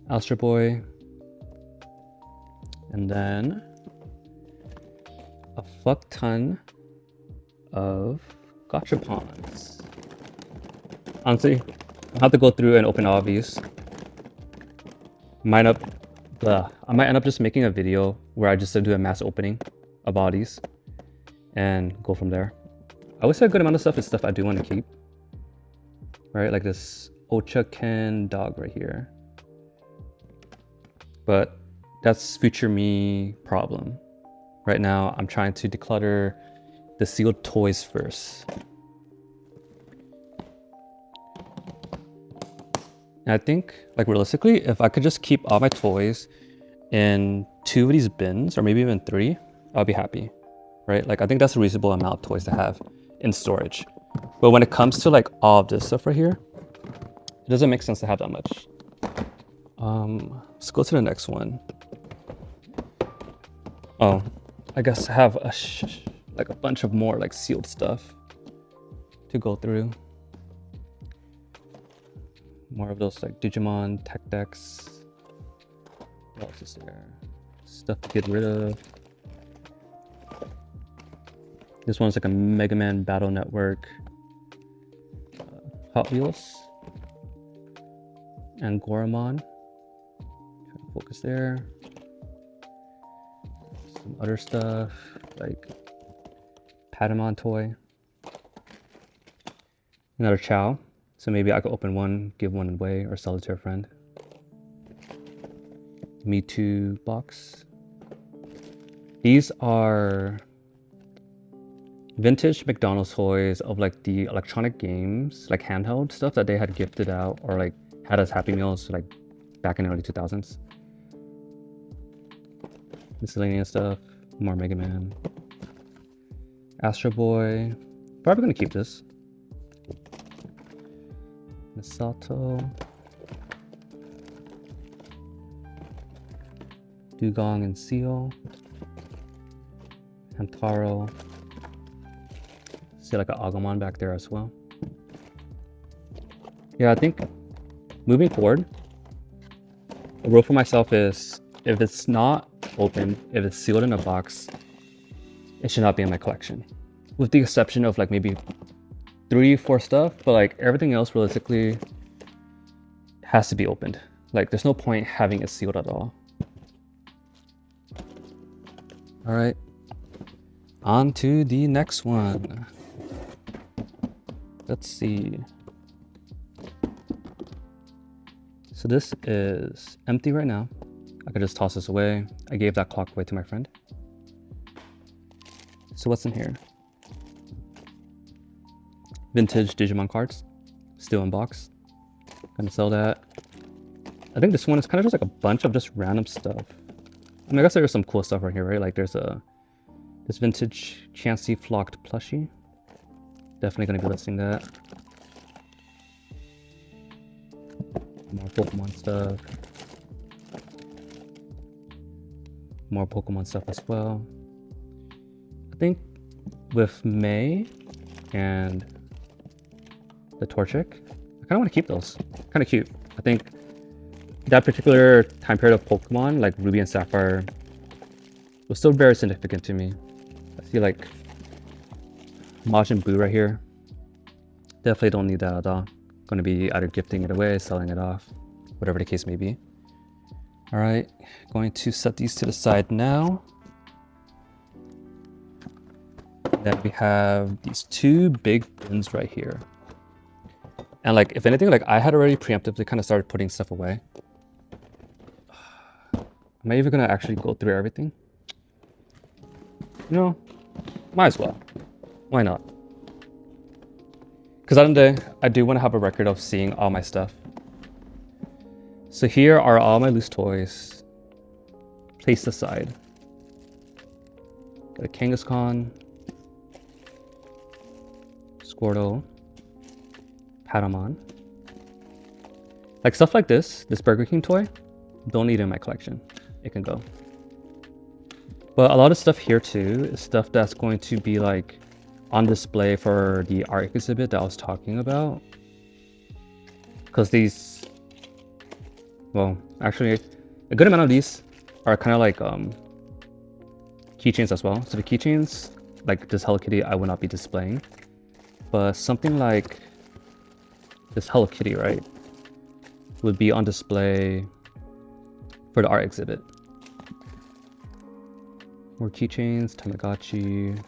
Astro Boy. And then a fuck ton of gachapons. Honestly, I'll have to go through and open all of these. I might end up just making a video where I just do a mass opening of all these and go from there. I would say a good amount of stuff is stuff I do want to keep. Right, like this Ocha Ken dog right here. But that's future me problem. Right now, I'm trying to declutter the sealed toys first. And I think, like realistically, if I could just keep all my toys in 2 of these bins, or maybe even 3, I'll be happy, right? Like I think that's a reasonable amount of toys to have in storage. But when it comes to like all of this stuff right here, it doesn't make sense to have that much. Let's go to the next one. Oh, I guess I have like a bunch of more like sealed stuff to go through. More of those like Digimon tech decks. What else is there? Stuff to get rid of. This one's like a Mega Man Battle Network. Hot Wheels. And Goramon. Focus there. Some other stuff like Patamon toy. Another Chow. So maybe I could open one, give one away, or sell it to a friend. Me Too box. These are vintage McDonald's toys of like the electronic games, like handheld stuff that they had gifted out or like had as Happy Meals like back in the early 2000s. Miscellaneous stuff, more Mega Man. Astro Boy, probably gonna keep this. Misato. Dugong and Seal. Hamtaro. See like an Agumon back there as well. Yeah, I think moving forward, the rule for myself is if it's not open, if it's sealed in a box, it should not be in my collection. With the exception of like maybe 3-4 stuff, but like everything else realistically has to be opened. Like there's no point having it sealed at all. All right, on to the next one. Let's see. So this is empty right now. I could just toss this away. I gave that clock away to my friend. So what's in here? Vintage Digimon cards, still in box. Gonna sell that. I think this one is kind of just like a bunch of just random stuff. I mean, I guess there's some cool stuff right here, right? Like there's this vintage Chansey flocked plushie. Definitely gonna be listing that. More Pokemon stuff. More Pokemon stuff as well. I think with May and the Torchic, I kind of want to keep those. Kind of cute. I think that particular time period of Pokemon, like Ruby and Sapphire, was still very significant to me. I see like Majin Buu right here. Definitely don't need that at all. Going to be either gifting it away, selling it off, whatever the case may be. All right, going to set these to the side now. Then we have these two big bins right here. And like, if anything, like I had already preemptively kind of started putting stuff away. Am I even gonna actually go through everything? You know, might as well. Why not? Because at the end of the day, I do want to have a record of seeing all my stuff. So here are all my loose toys placed aside. Got a Kangaskhan, Squirtle, Patamon. Like stuff like this Burger King toy, don't need it in my collection. It can go. But a lot of stuff here too is stuff that's going to be like on display for the art exhibit that I was talking about. Because these, well, actually a good amount of these are kind of like keychains as well. So the keychains, like this Hello Kitty, I will not be displaying. But something like this Hello Kitty, right, would be on display for the art exhibit. More keychains, Tamagotchi.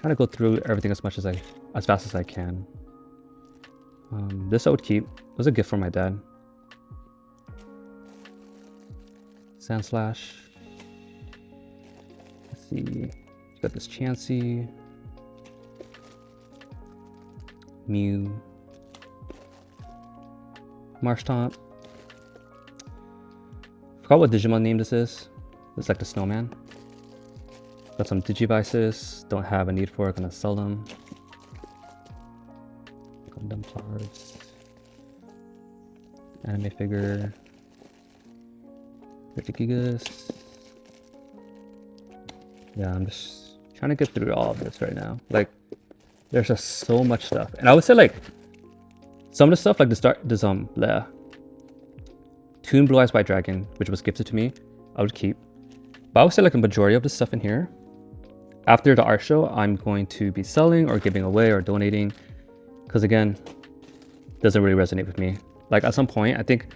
Trying to go through everything as fast as I can. This I would keep. It was a gift from my dad. Sandslash. Let's see. You got this Chansey. Mew. Marshtomp. Forgot what Digimon name this is. It's like the snowman. Got some Digivices. Don't have a need for it. Gonna sell them. Gundam cards. Anime figure. Gigas. Yeah, I'm just trying to get through all of this right now. Like, there's just so much stuff. And I would say like some of the stuff like the Toon Blue Eyes White Dragon, which was gifted to me, I would keep. But I would say like a majority of the stuff in here, after the art show, I'm going to be selling or giving away or donating. Because again, doesn't really resonate with me. Like at some point, I think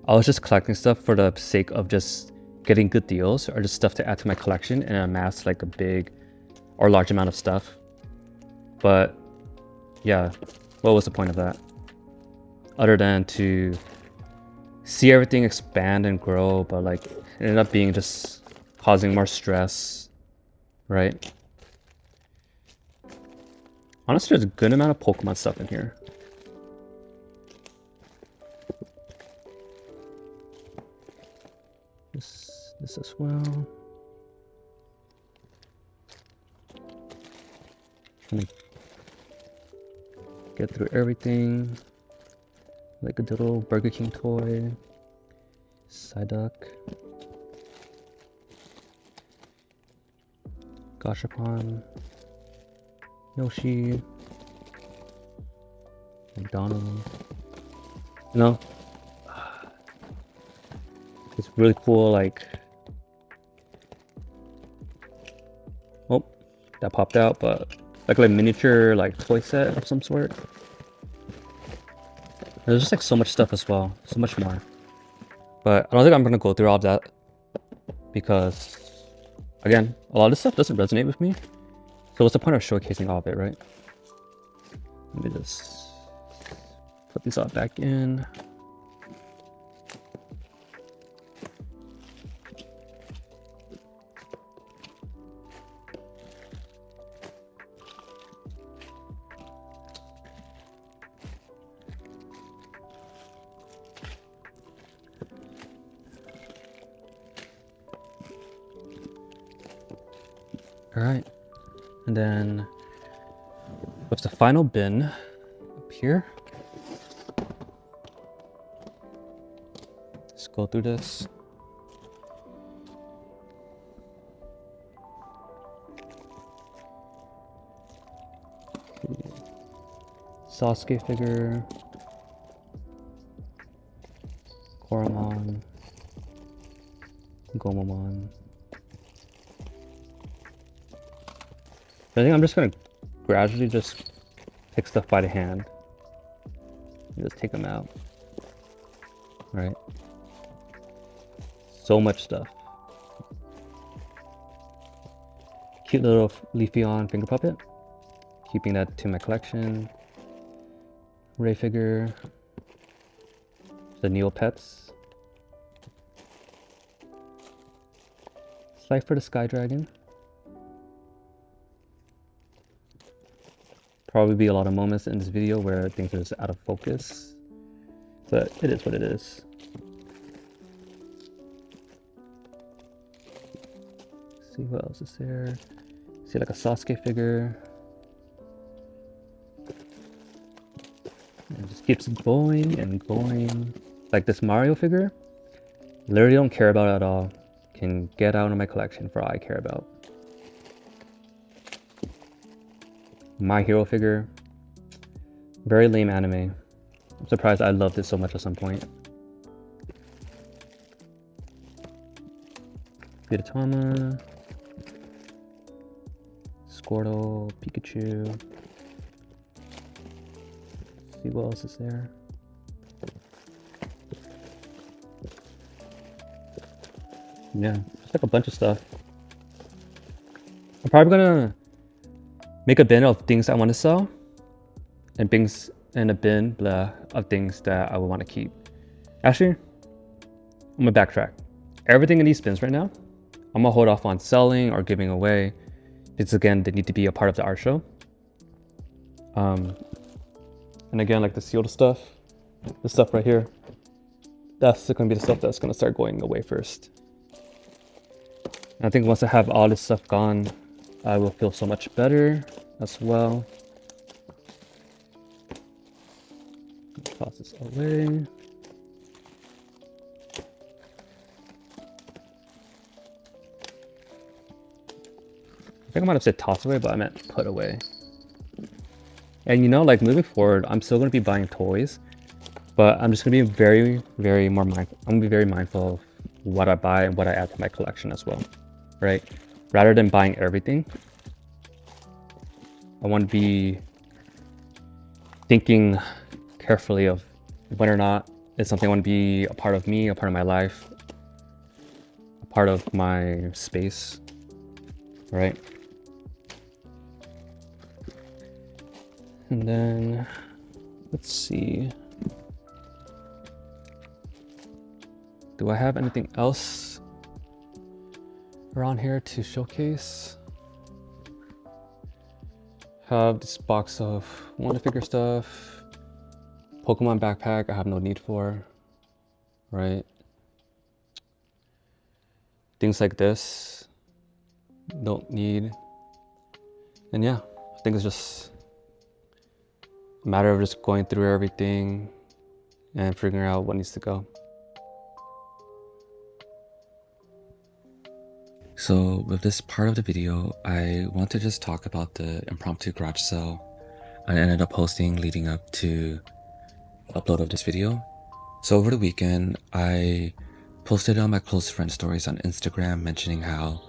I was just collecting stuff for the sake of just getting good deals or just stuff to add to my collection and amass like a big or large amount of stuff. But yeah, what was the point of that? Other than to see everything expand and grow, but like it ended up being just causing more stress, right? Honestly, there's a good amount of Pokemon stuff in here. This as well. Trying to get through everything. Like a little Burger King toy. Psyduck. Gashapon. Yoshi. McDonald. You know? It's really cool, like... Oh, that popped out, but... Like a miniature, like, toy set of some sort. There's just like so much stuff as well, so much more. But I don't think I'm gonna go through all of that because, again, a lot of this stuff doesn't resonate with me. So what's the point of showcasing all of it, right? Let me just put these all back in. All right, and then what's the final bin up here? Let's go through this. Sasuke figure, Koromon, Gomamon. I think I'm just gonna gradually just pick stuff by the hand and just take them out. Right? So much stuff. Cute little Leafeon finger puppet. Keeping that to my collection. Ray figure. The Neopets. Cypher the Sky Dragon. Probably be a lot of moments in this video where things are just out of focus, but it is what it is. Let's see what else is there. See like a Sasuke figure. And it just keeps going and going. Like this Mario figure, literally don't care about it at all. Can get out of my collection for all I care about. My Hero figure, very lame anime. I'm surprised I loved it so much at some point. Gudetama, Squirtle, Pikachu. Let's see what else is there. Yeah, just like a bunch of stuff. I'm probably gonna make a bin of things I want to sell, and things and a bin of things that I would want to keep. Actually, I'm gonna backtrack. Everything in these bins right now, I'm gonna hold off on selling or giving away, because again, they need to be a part of the art show. And again, like the sealed stuff, this stuff right here, that's gonna be the stuff that's gonna start going away first. And I think once I have all this stuff gone, I will feel so much better as well. Toss this away. I think I might have said toss away, but I meant put away. And you know, like moving forward, I'm still gonna be buying toys, but I'm just gonna be very more mindful. I'm gonna be very mindful of what I buy and what I add to my collection as well, right? Rather than buying everything, I want to be thinking carefully of whether or not it's something I want to be a part of me, a part of my life, a part of my space, right? And then, let's see. Do I have anything else around here to showcase? Have this box of Wonder Figure stuff. Pokemon backpack I have no need for, right? Things like this, don't need. And yeah, I think it's just a matter of just going through everything and figuring out what needs to go. So with this part of the video, I want to just talk about the impromptu garage sale I ended up posting leading up to the upload of this video. So over the weekend, I posted on my close friend stories on Instagram mentioning how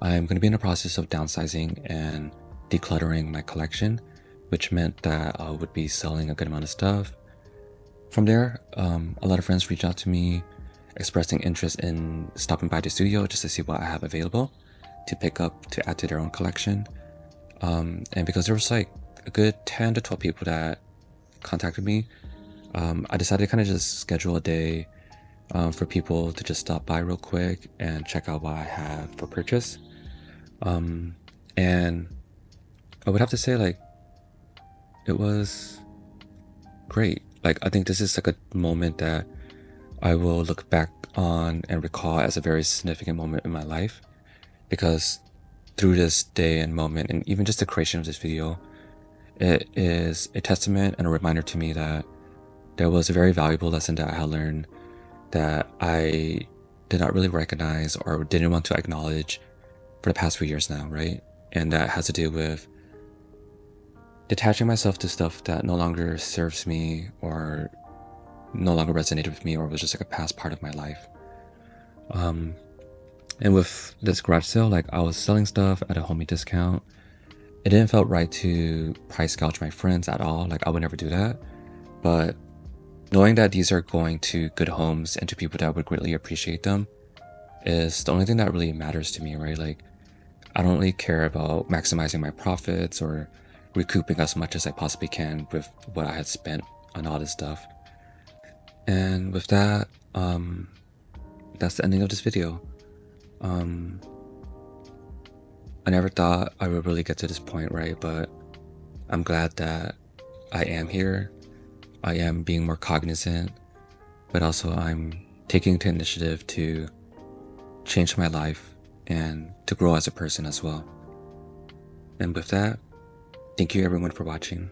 I'm going to be in the process of downsizing and decluttering my collection, which meant that I would be selling a good amount of stuff. From there, a lot of friends reached out to me expressing interest in stopping by the studio just to see what I have available to pick up to add to their own collection. And because there was like a good 10 to 12 people that contacted me, I decided to kind of just schedule a day for people to just stop by real quick and check out what I have for purchase. And I would have to say, like, it was great. Like, I think this is like a moment that I will look back on and recall as a very significant moment in my life, because through this day and moment, and even just the creation of this video, it is a testament and a reminder to me that there was a very valuable lesson that I had learned that I did not really recognize or didn't want to acknowledge for the past few years now, right? And that has to do with detaching myself to stuff that no longer serves me or no longer resonated with me or was just like a past part of my life. And with this garage sale, like, I was selling stuff at a homie discount. It didn't feel right to price gouge my friends at all. Like, I would never do that. But knowing that these are going to good homes and to people that would greatly appreciate them is the only thing that really matters to me, right? Like, I don't really care about maximizing my profits or recouping as much as I possibly can with what I had spent on all this stuff. And with that, that's the ending of this video. I never thought I would really get to this point, right? But I'm glad that I am here. I am being more cognizant, but also I'm taking the initiative to change my life and to grow as a person as well. And with that, thank you everyone for watching.